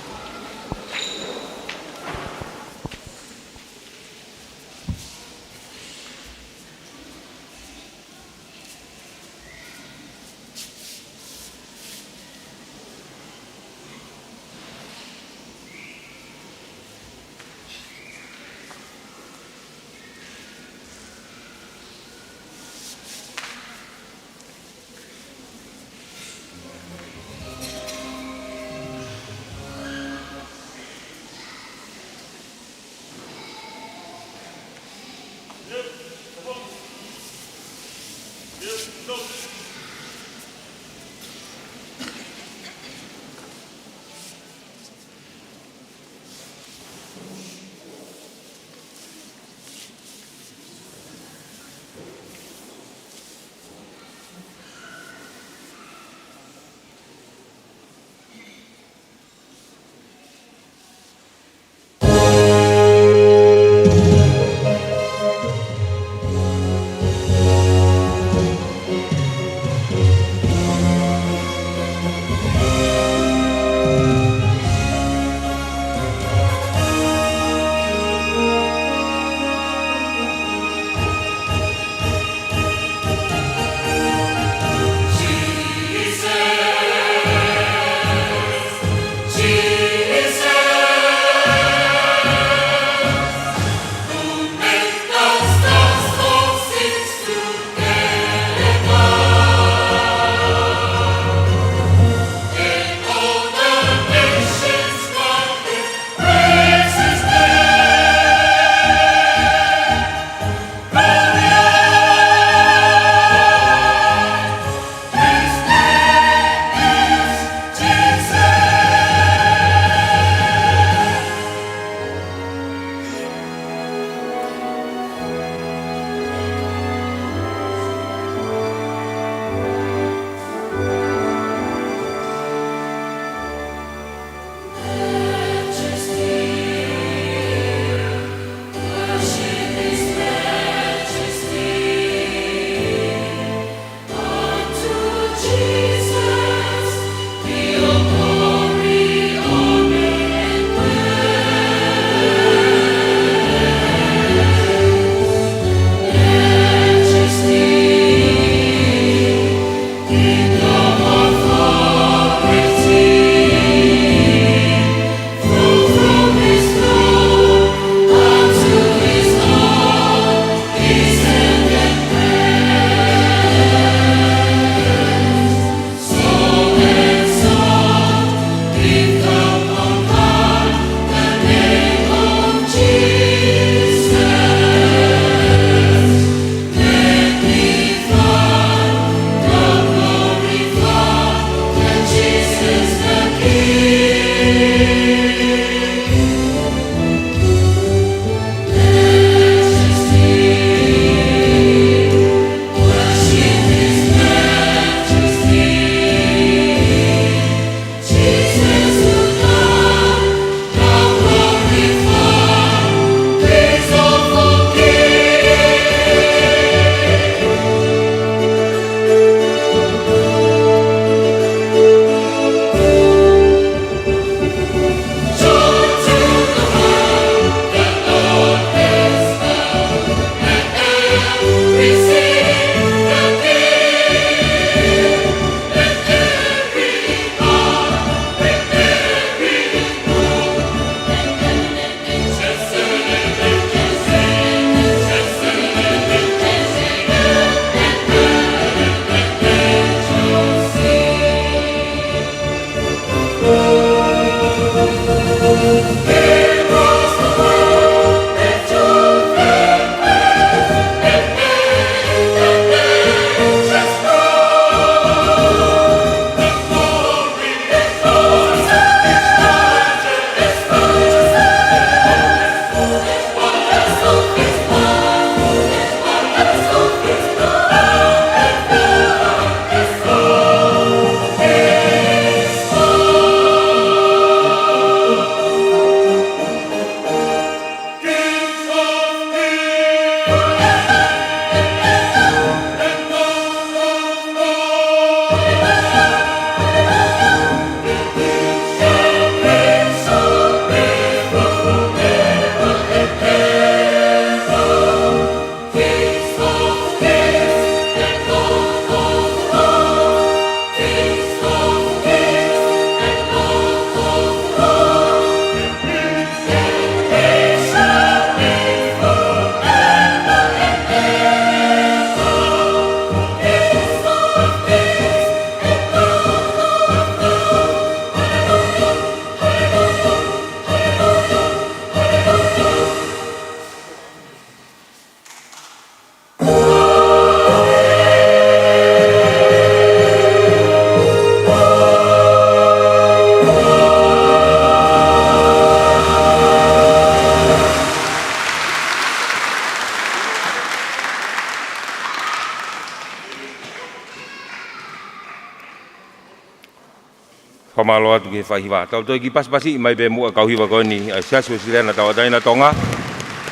Pamalo atu ke whahiwa. Tau toi ki pasipasi i mai be mua kau hiwa koe ni. Ai siasu si lena tau ataina tonga.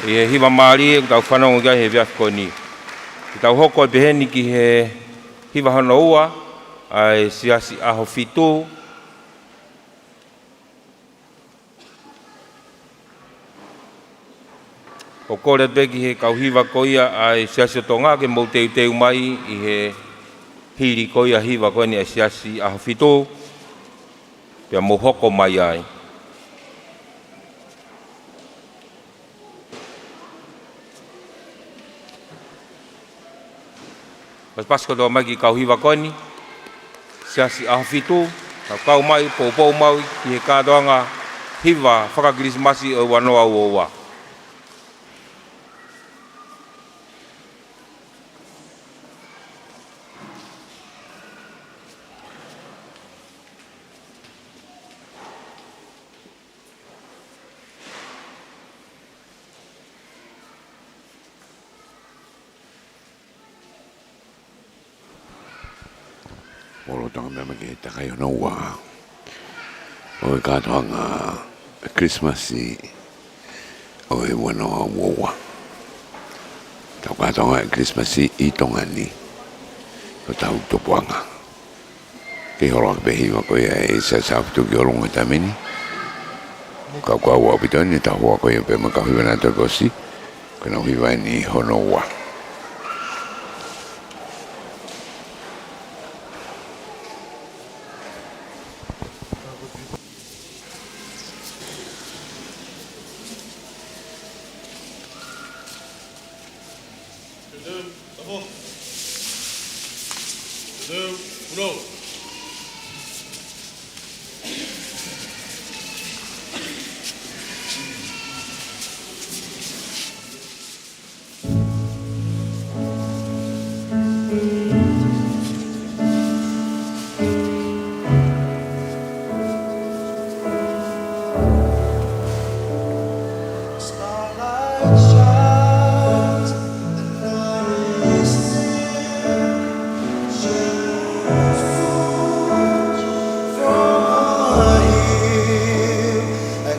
E hiwa maari e tau whanongo kia he viaf koe ni. Ki tau hoko e peheni ki he hiwa hana ua. Ai siasi aho fitu. O kore pe ki he kau hiwa koe ia ai siasi tonga ke mou teu teu mai i he hiri koe ia hiwa koe ni ai siasi aho fitu. Pea mohoko mai ai. Pas kodoa mai ki kau hiwa koe ni. Siasi aho fitu. Kau mai, pou mai ki he kādoanga hiwa whakakirismasi o wanoa uoa. Olo tanga me maki takai ona ua. O e kātoanga Christmasi o e wanoa uoa. Tau kātoanga Christmasi I tonga ni. O tau topuanga. Ke horo ke pehi wako ia e sa sāwhitu ki orongo tamini. Kau kua ua pitoni tau hua koe pe makau hiwa nā tokosi. Kena hiwa ni hono ua.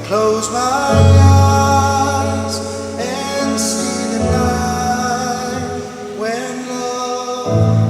Close my eyes and see the night when love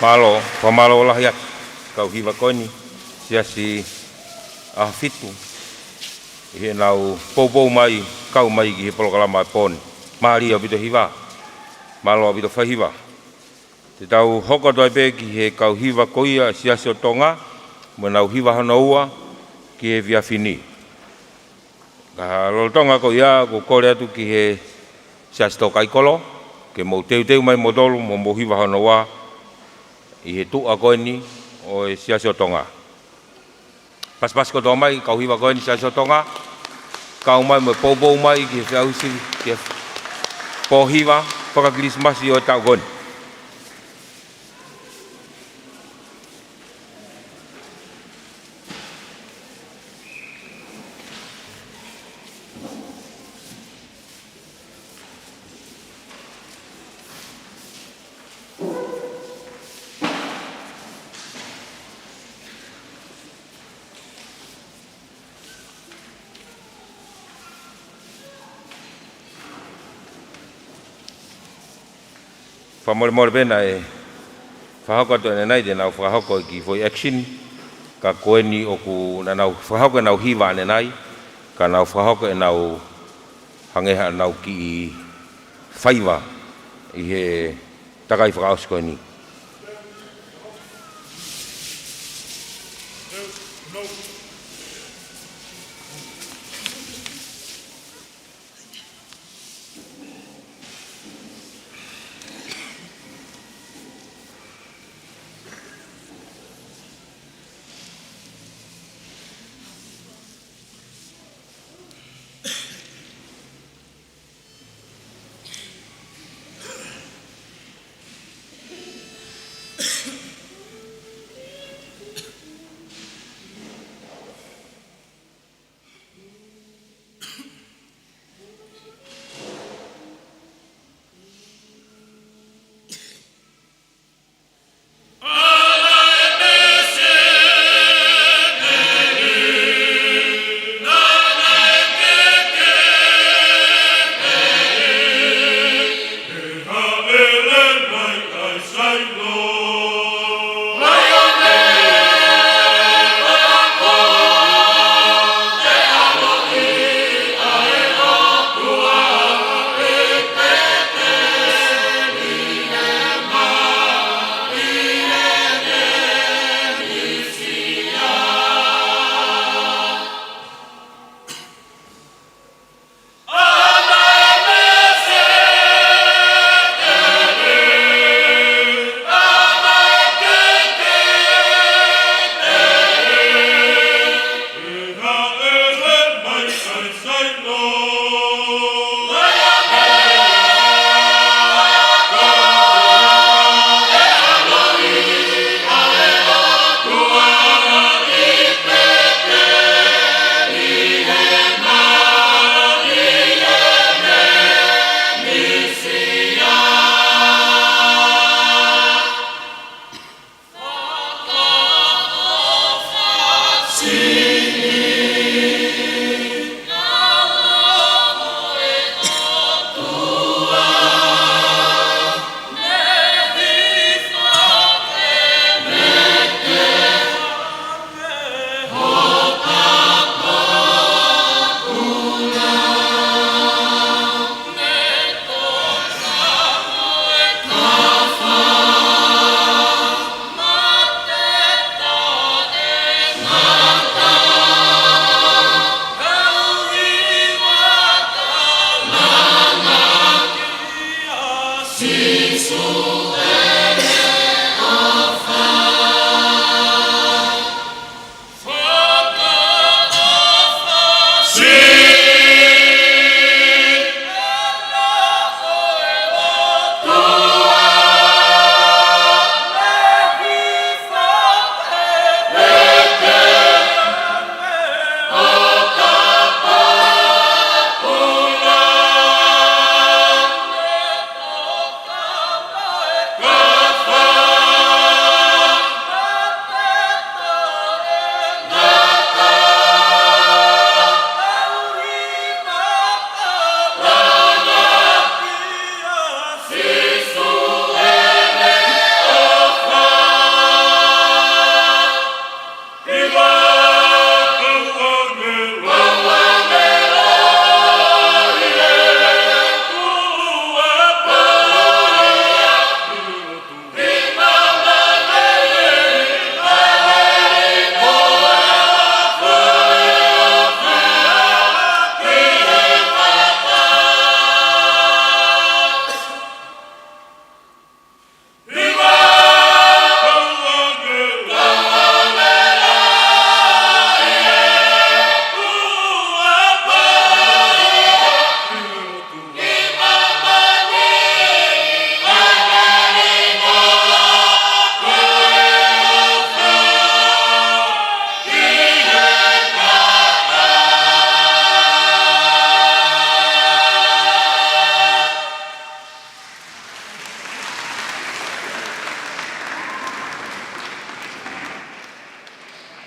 Pamalo lah ya kau hiva koni sia si fitu he nau popo mai kau mai ki he polokalama pon mari abito hiva malo abito fahiva te tau hoko doi pe ki he kau hiva koia sia si o tonga mo nau hiva hanaua ki he via fini ka lo tonga ko ia ko kore atu ki he sia si tokai kolo ke mo teu mai modolu mo hiva hanaua i he tu a koe ni o e siasi o tonga. Pas ko tō mai, kau hiwa koe ni siasi o tonga, kau mai mo poupou mai ki he whiausi, ki he pōhiwa, whakakirismasi o e tau koe ni. Whamore pena e whahoko to nei de nau whahoko ki foi action ka koe ni o ku na nau whahoko nau hiwa ane nai ka nau whahoko e nau hangeha nau ki whaiwa i he takai whakaos koe ni.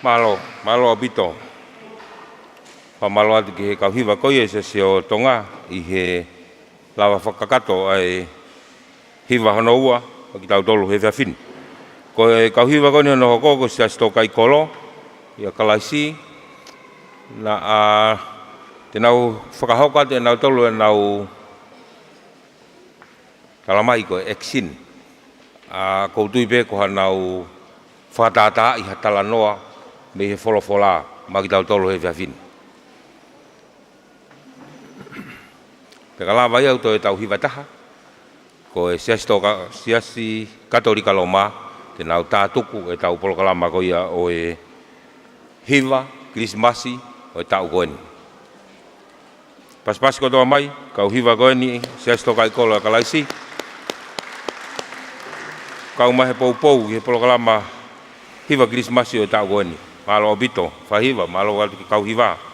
malo abito. Pamalo atu ki he kauhiwa koe se o tonga i he lava whakakato ai hiwa hono ua ki tau tolu he whiawhini. Ko e kauhiwa koe no hoko ko se asto kai kolo i a kalaisi na te nau whakahoka te nau tolu e nau kalamai ko eksin. Koutui pe ko hanau whakatata i hatala noa me he wholofola ma ki tau tolu he whiawhini. Te kalawa iau to e tau hiwa taha ko e siasi katolika loma te nau tātuku e tau polokalama ko ia o e hiwa, krismasi o e tau koeni. Pas ko toa mai, kau hiwa koeni siasi toka i kolo e kalaisi. Kau mahe pou he polokalama hiwa krismasi o e tau koeni. Malo obito, whahiwa, malo watu ki kau hiwa.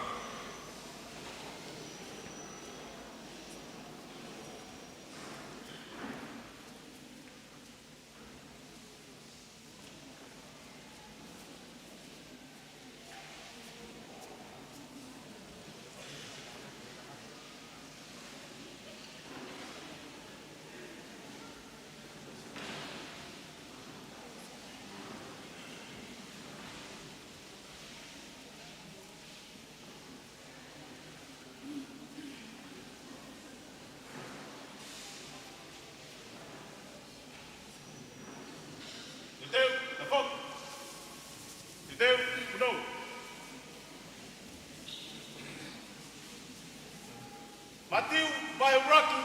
Matiu vai uraki,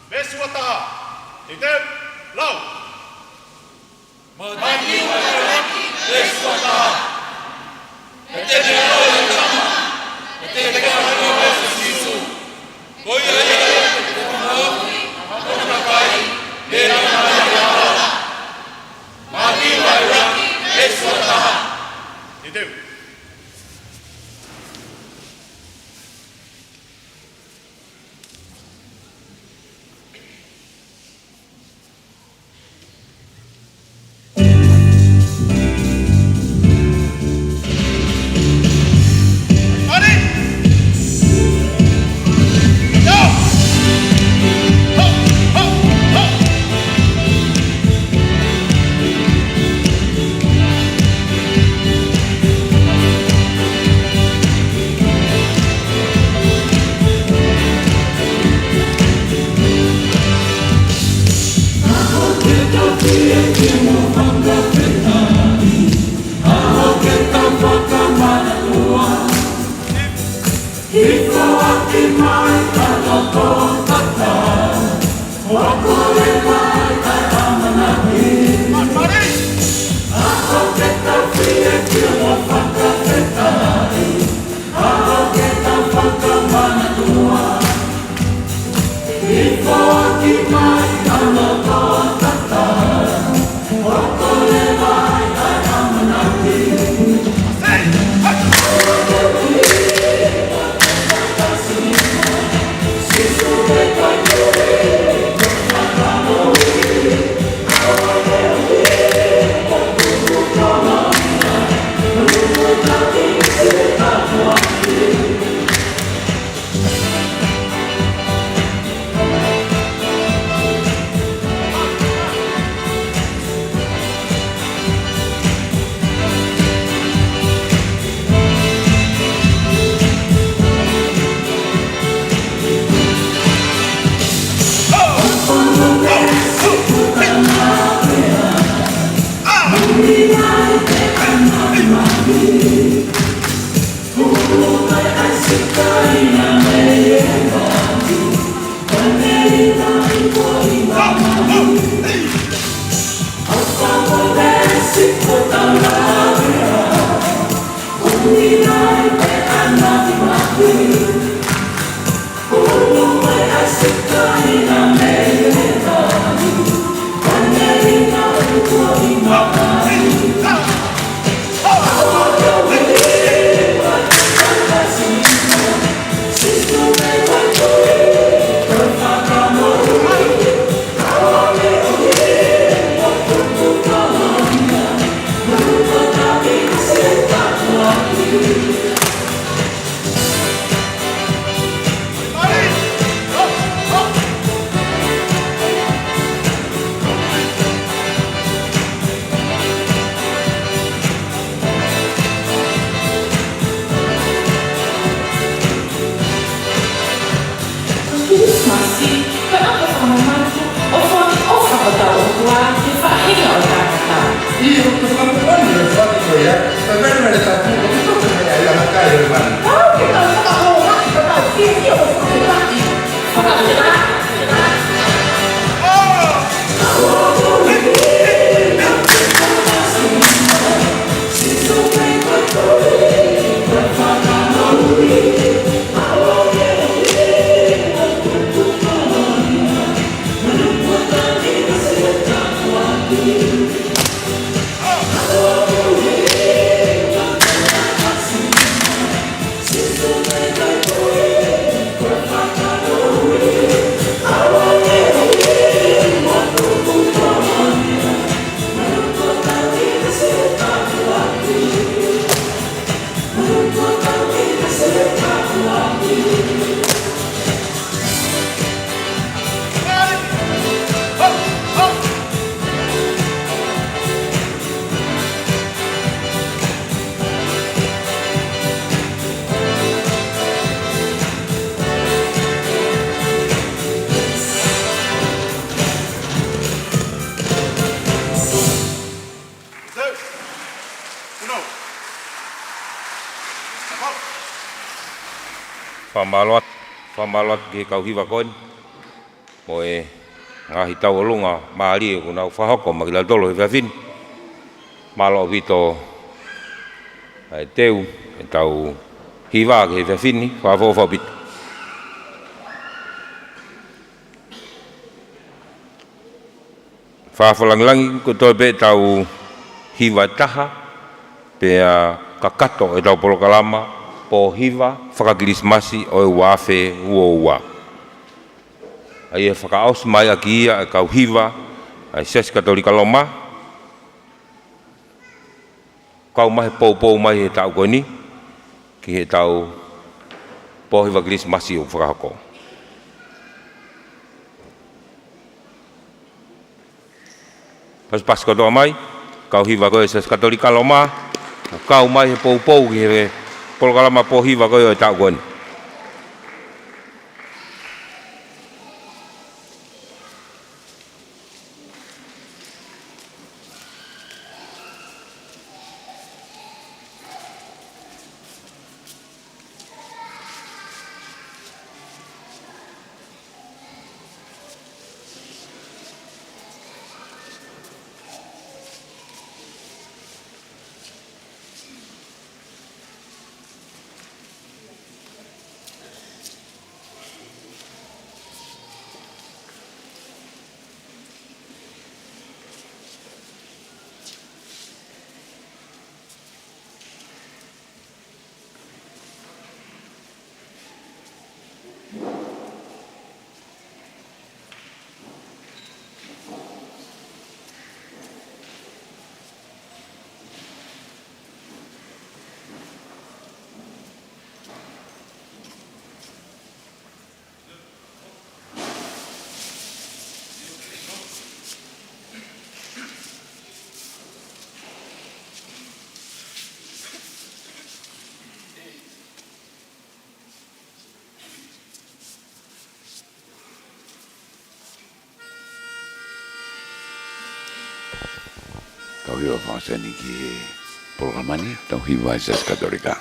besu ataha, Titeu, lau. Matiu vai uraki, besu ataha, Titeu, lau. Titeu, lau, besu sisu. Koia ia, Titeu, kai, Tera Maria. Matiu vai uraki, besu ataha, Titeu. Oh, Whamalot ke kau hiwa koin. Mo e ngahi tau olunga maari e kuna whahoko magila dolo he whawhin. Malo vito e teu e tau hiwa ke he whawhini whawhawha bit. Whawhalangilangi ko toi be tau hiwa taha pe kakato e tau polokalama po hiwa whakakirismasi o e wafe ua. Ai e whakaos mai aki ia e kau hiwa ai ses katolika loma. Kau mahe pou mai he tau koini ki he tau po hiwa kirismasi o whakahoko. Pas katoa mai, kau hiwa koe ses katolika loma, kau mai he pou ki he polokalama po hiwa koe o tau koini. Kau hiwa whaasani ki he polokamani, tau hiwa e ses katolika.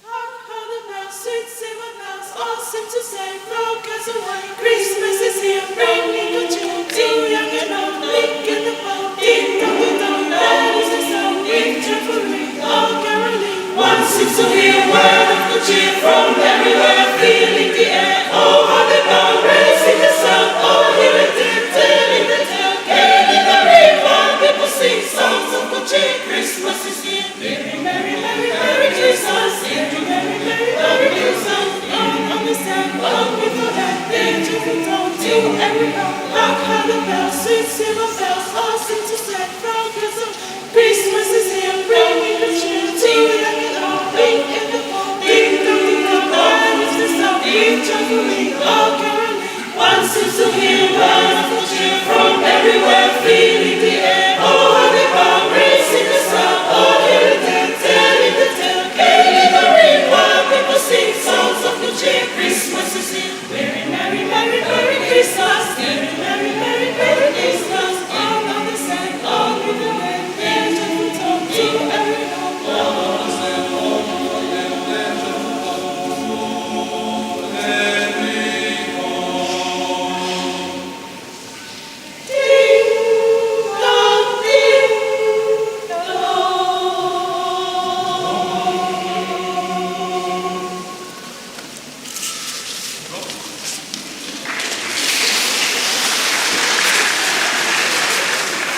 Hark how the bells, sweet silver bells,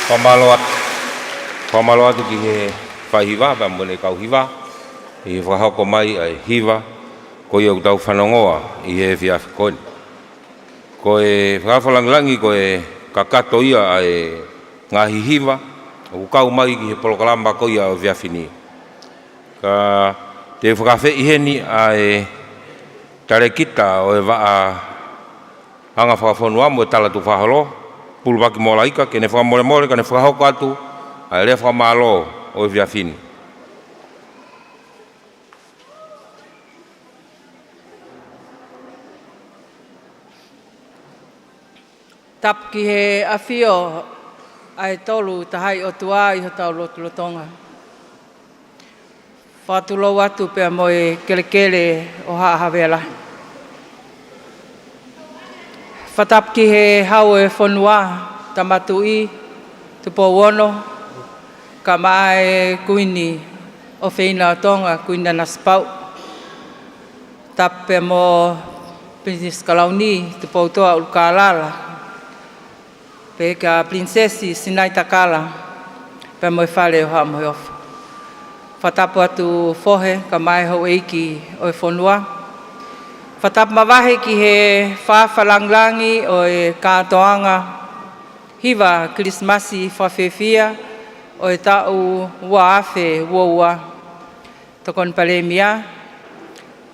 Whamalo atu ki he whaihiwa, pa mone kau hiwa, i he whahoko mai ai hiwa, ko i au tau whanongoa i he whiawhi koini. Ko e whawhalanglangi ko e kakato ia ai ngahi hiwa, o kau mai ki he polokalamba ko ia o whiawhini. Ka te whakawhi i heni ai tare kita o e waa hanga whakawhanua mo e tala tu whahalo, pulwaki mo laika, ke ne whakamore ka ne whakahoko atu, ai lea whakamalo o e whiawhini. Tap ki he awhio ai tolu tahai o tua i ho tau lotonga. Whātulo atu pia mo e kelekele o haawela. Whatap ki he hau e whanua tamatui tupo wono ka mai kuini o whina tonga kuina na spau. Tap pia mo Princess Kalauni tupo utoa ulkalala. Pe ka princesi Sinai Takala pe mo whale o ha mo ofu. Whatapu atu fohe ka mai hau eiki o e whanua. Whatapu mawahe ki he whawhalanglangi o e kātoanga hiwa Krismasi whawhewhia o e tau ua awhe ua tokon palemia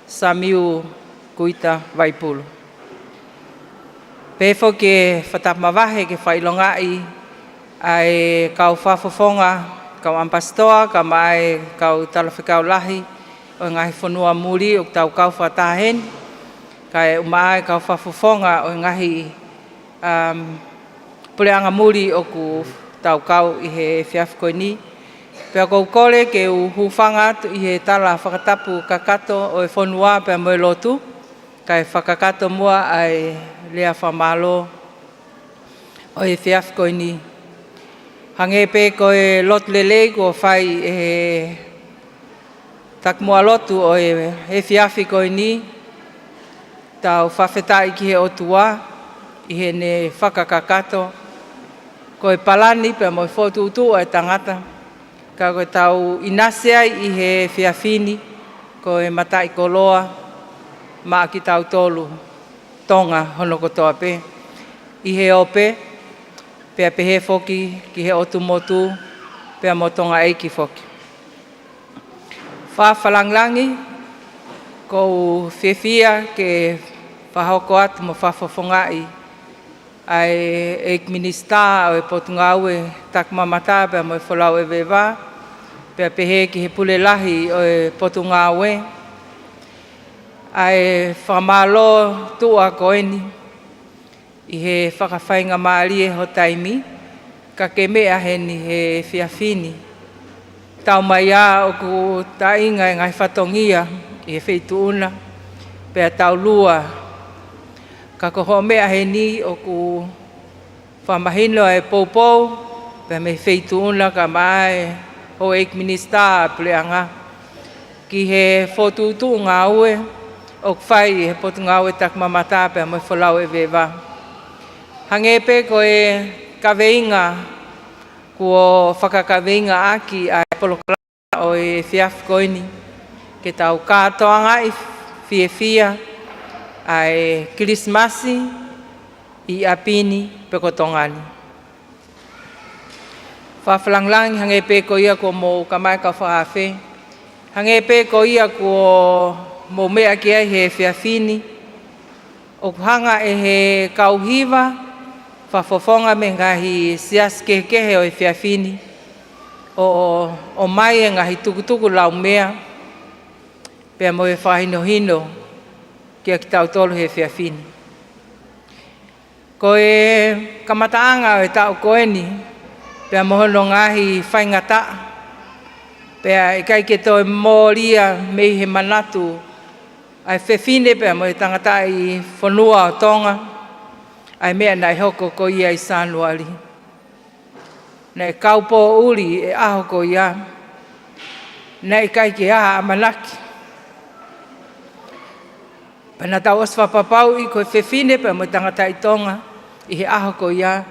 Samiu Kuita Waipulu. Pefo ke whatapu mawahe ke whailongai ai kau whawhawhonga kau ampastoa, ka mai kau talawhikau lahi o ngahi whanua muri o tau kau whatahen, kai umai kau whawhawhonga o ngahi puleanga muri o ku tau kau i he whiawhikoini. Pea kou kore ke u hufanga i he tala whakatapu kakato o e whanua pea moe lotu, kai whakakato mua ai lea whamalo o e whiawhikoini. Hange pe ko e lot lele ko whai e takmua lotu o e whiawhi ko ni tau whawhetai ki he otua i he ne whakakakato ko e palani pe mo whotu utu o e tangata ka ko tau inasea i he whiawhini ko e matai koloa ma ki tau tolu tonga hono kotoa pe i he ope pea pehe foki ki he otu motu, pea motonga eiki foki. Whawhalanglangi, ko whiawhia ke whahoko atu mo whawhawhongai ai eik minista o e potunga ue takmamata pea mo e wholau e wewa, pea pehe ki he pule lahi o e potunga ue ai whamalo tua koeni, i he whakawhainga maari e ho taimi, ka ke mea heni he whiawhini. Tau mai a o ku tainga e ngai whatongia i he wheituuna, pea tau lua. Ka koho mea heni o ku whamahino e poupou, pea me wheituuna ka mai ho eik minista pleanga. Ki he whotutu ngā ue, o kwhai he potu ngā ue takmamata pea mo wholau e wewa. Hangepe ko e kaweinga, ko whakakaweinga aki a polokala o e whiawhikoini, ke tau kātoanga i whiawhia a e Krismasi i apini pekotongani. Whawhalanglangi hangepe ko ia ko mo kamai ka whahawhe, hangepe ko ia ko mo mea ki ai he whiawhini, o hanga e he kauhiwa, whawhawhonga me ngahi sias kekehe o e whiawhini, o mai e ngahi tukutuku lau mea, pea mo e whahinohino kia ki tau tolu he whiawhini. Ko e kamataanga o e tau koeni, pea mohono ngahi whaingata, pea e kai ke toi mōria mei he manatu, ai whiawhine pea mo e tangata i whanua o tonga, ai mea nai hoko ko ia i Sanuari. Nei kaupo uri e aho ko ia. Nei kai ke aha amanaki. Pana tau oswa papau i koe whiawhine pa mo tangata i tonga i he aho ko ia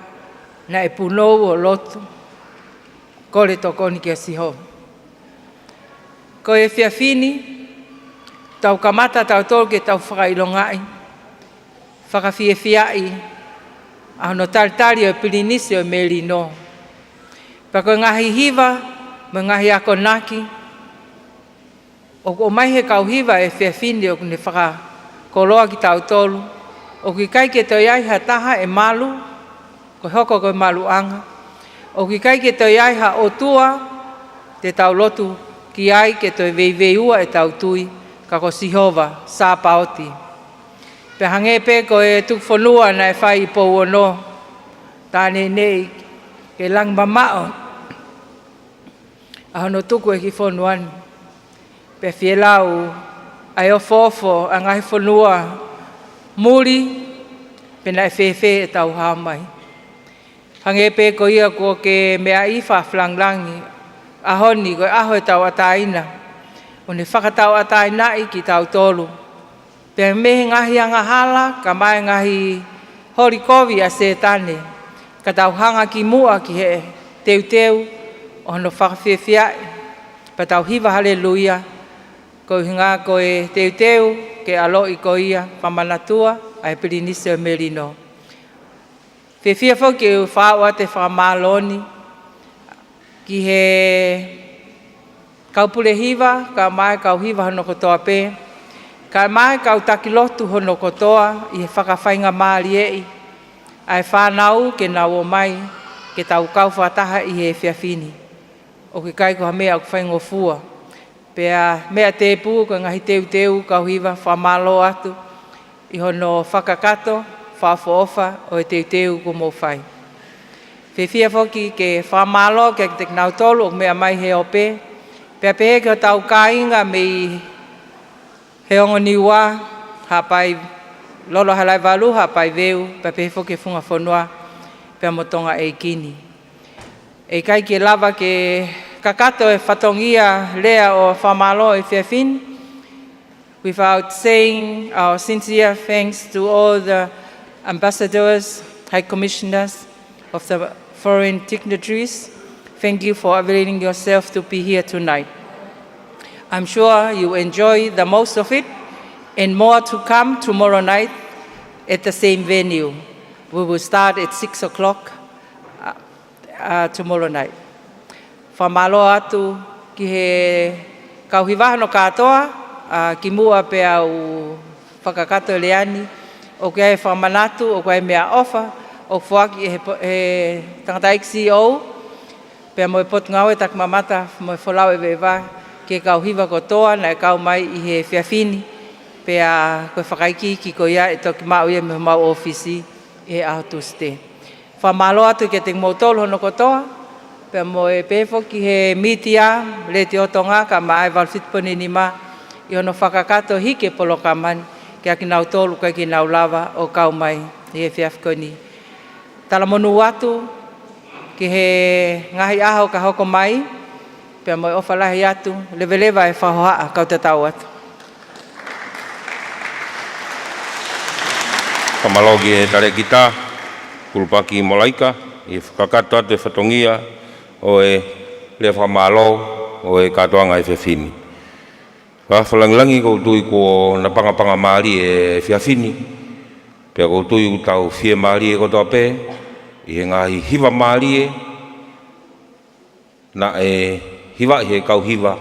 na e punou o lotu. ko le tokoni kia siho. Ko e whiawhini, tau kamata tau tolu ke tau whakailongai, whakawhiawhiai, ahono talitali o pilinisi o Merino. Pako ngahi hiva, me ngahi ako naki, o mai he kau hiva e whiawhini o kune whakakoloa ki tau tolu, o ki kai ke toi ai ha taha e malu, ko hoko ko malu anga, o ki kai ke toi ai ha otua, te tau lotu ki ai ke toi veiveua e tau tui, ka ko sihova, sā paoti. Pe hange pe ko e tukwhanua na e whai i pou ono, tāne nei ke lang mamao, ahono tuku e ki whanuani. Pe whielau, ai o fofo, a ngai whanua, muri, pena e whewhe e tau haumai. Hange pe ko ia ko ke mea iwha flanglangi, ahoni ko aho e tau ataina, o ne whakatau ataina i ki tau tolu. Pe mehe ngahi anga hala, ka mai ngahi horikovi a setane, ka tau hanga ki mua ki he teu, o no whakawhiawhiai, pa tau hiva haleluia, ko hinga ko e teu, ke alo i ko ia, whamanatua, ai pilinisi o Merino. Whiawhia fo ke u whaua te whamaloni, ki he kaupule hiva, ka mai kau hiva hono kotoa pe, ka mai kau takilotu hono kotoa, i he whakawhainga maali ei, ai whanau ke nau o mai, ke tau kau whataha i he whiawhini. O ke kai ko ha mea ku whaingo fua. Pea mea te pū, ko ngahi teu kau hiva, whamalo atu, i hono whakakato, whawhoofa, o e teu ko mō whai. Whiawhia foki ke whamalo, ke te knau tolu, o mea mai he ope, pea pehe ke o tau kāinga me i he ongo niwa, hapai, lolo halai walu, hapai veu, pea pehe foki funga whanua, pea motonga e kini. E kai ke lava ke kakato e whatongia lea o whamalo e whiawhini, without saying our sincere thanks to all the ambassadors, high commissioners of the foreign dignitaries. Thank you for availing yourself to be here tonight. I'm sure you enjoy the most of it and more to come tomorrow night at the same venue. We will start at 6 o'clock tomorrow night. Whamalo atu ki he kauhiwaha no katoa, ki mua pe au whakakato leani, o kia e whamanatu, o kia e mea ofa, o whaki he tangata CEO, pe mo e pot ngau e tak mamata, mo e wholau e wewa, ke kauhiwa kotoa, na e kau mai i he whiawhini, pe a koe whakaiki ki ko ia e toki mau ia me mau ofisi e ahutu ste. Whamalo atu ke te ngmotolo hono kotoa, pe mo e pefo ki he mitia, le te otonga ka mai walfitponi ni ma, i hono whakakato hike polo ka mani, ke aki nau tolu kai ki nau lava o kau mai i he whiawhkoni. Tala monu atu, ki he ngahi aho ka hoko mai, pe mo e ofalahi atu, lewelewa e whahoa kau te tau atu. Kamalogi e tare kita, kulpaki molaika, i whakakato atu e whatongia, o e le whamalo, o e katoanga e whiawhini. Whawhalanglangi kou tui ko na pangapanga maari e whiawhini, pia kou tui tau whie maari e kotoa pē, i he ngahi hiva maari e, na e hiva i he kau hiva,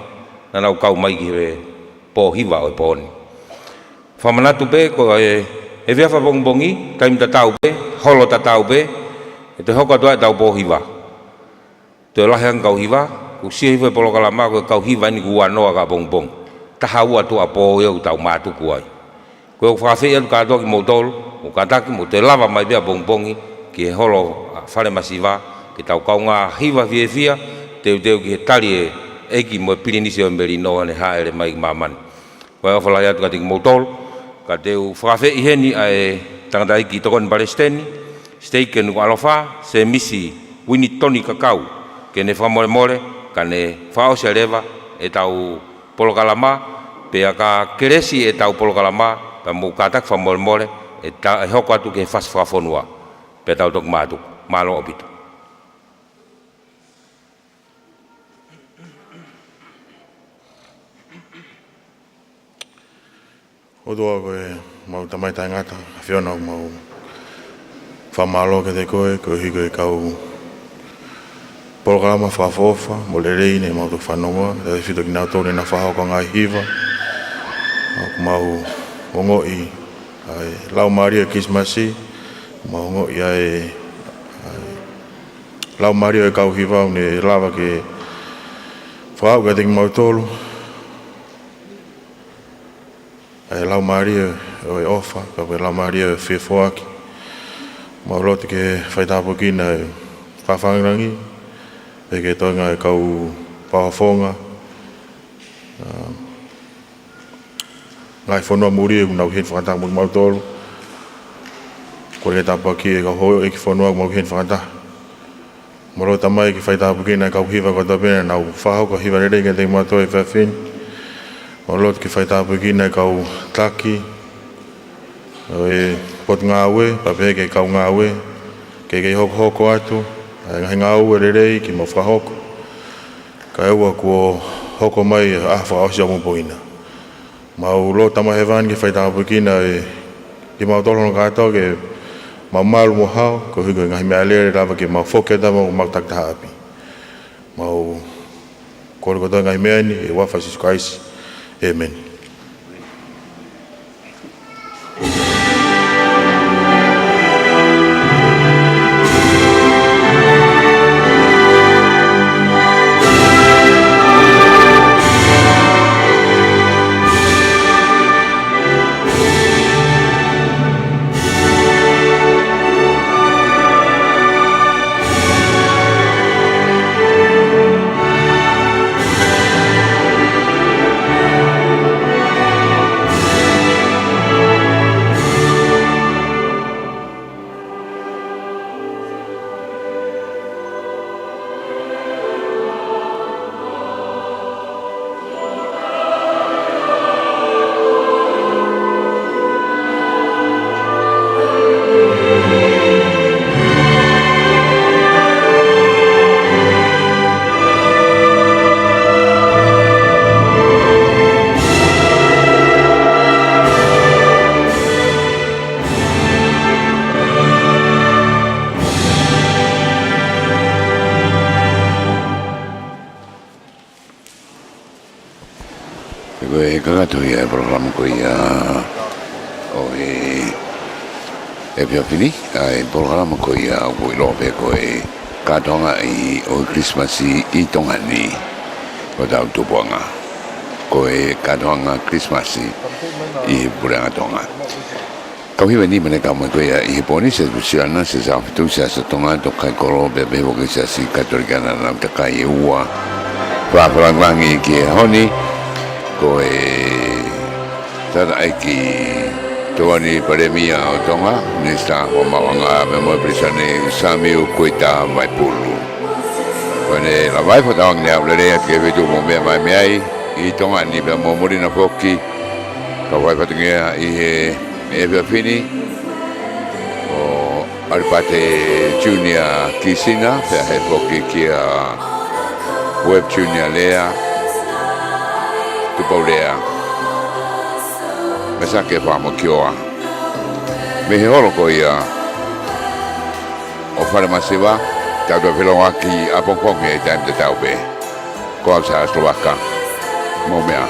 na nau kau mai ki he pō hiva o e pōni. Whamanatu pē, ko e whiawha bongbongi, taim ta tau pē, holo ta tau pē, e te hoka tua e tau pō hiva. Te lahang kau hiva, ku sia hiva e polo kalama, ko kau hiva ni ku wanoa ka bongbong. Taha ua tua pō iau tau mātu kuai. Ko e whawhi atu kātoa ki mōtolu, o kātaki mo te lava mai pia bongbongi, ki he holo whare masiva, ki tau kau ngā hiva whiawhia, teu ki he tali e eki mo pilinisi o Merino ane haere mai ki mamani. Ko e whawhi atu kātiki mōtolu, ka teu whawhi iheni a e tangata iki tokon Palestini, steiken ko alofa, se misi wini toni kakau, ke ne whamore more, ka ne whaose rewa, e tau polokalama, pe a ka keresi e tau polokalama, pe mō kātak whamore more, e hoko atu ke whas whafonua, pe tau tok mātuk, mālo opito. O toa koe mau tamai tai ngata, whiona mau whamalo ke te koe hiko e kau programa whafofa, mo le rei nei mau tu whanonga, te whito ki nau tōne na whahau ka ngai hiva, mau ongo i lau Maria Kismasi, mau ongo i lau Maria e kau hiva, ne lava ke whahau ka te ki mau tolu, lau Maria o e ofa, ka lau Maria e whiwhoaki. Mau rote ke whaitapo ki na whawhangirangi, e ke toinga e kau pahafonga. Ngai whanua muri e kunau hen whakatapo ki mautolu. Kore ke tapa ki e kau hoi e ki whanua mau hen whakatapo. Mau rote mai ki whaitapo ki na kau hiva kata pena nau whahau ka hiva rere ke te mato e whawhini. O lot ki whaitapu ki nei kau taki, e pot ngā ue, pape ke kau ngā ue, ke hoko atu, ngai ngā ue rerei ki mo whahoko. Ka eua kua hoko mai a whaosia mumpoina. Mau lo tama hewan ki whaitapu ki nei, ki mau tolono kātou ke mau malu mo hao, ko hiko ngai mea lere rava ke mau whoketa mo mau taktaha api. Mau kore koto ngai mea ni, e wawhasi kaisi. Amen. Kagatoia e programa ko ia o e Whiawhini, e programa ko ia o i lope ko e katonga i o Christmasi i Tongani o tau tupuanga ko e katonga Christmasi i Puranga Tonga. Kau hiwa ni mene kau mai ko ia i hiponi se pusiana se sa fitu se sa tonga to kai koro bebe woke se si katorikana na takai e ua whaparangangi ki e honi ko e tata aiki toani paremia o Tonga ni sa o mawanga me mo prisane sami o koita mai pulu kone la vai po tawang nia ulere at ke vetu mo me mai mai i Tonga ni be mo morina foki ka vai patingia i e Whiawhini o Aripate Junior Kisina pe he foki kia Web Junior Lea tu paurea me sake whamo kioa me he horo ko ia o whare masiwa tau tua whilonga ki apongponge e taim te taupe ko au sa Slovaka mo mea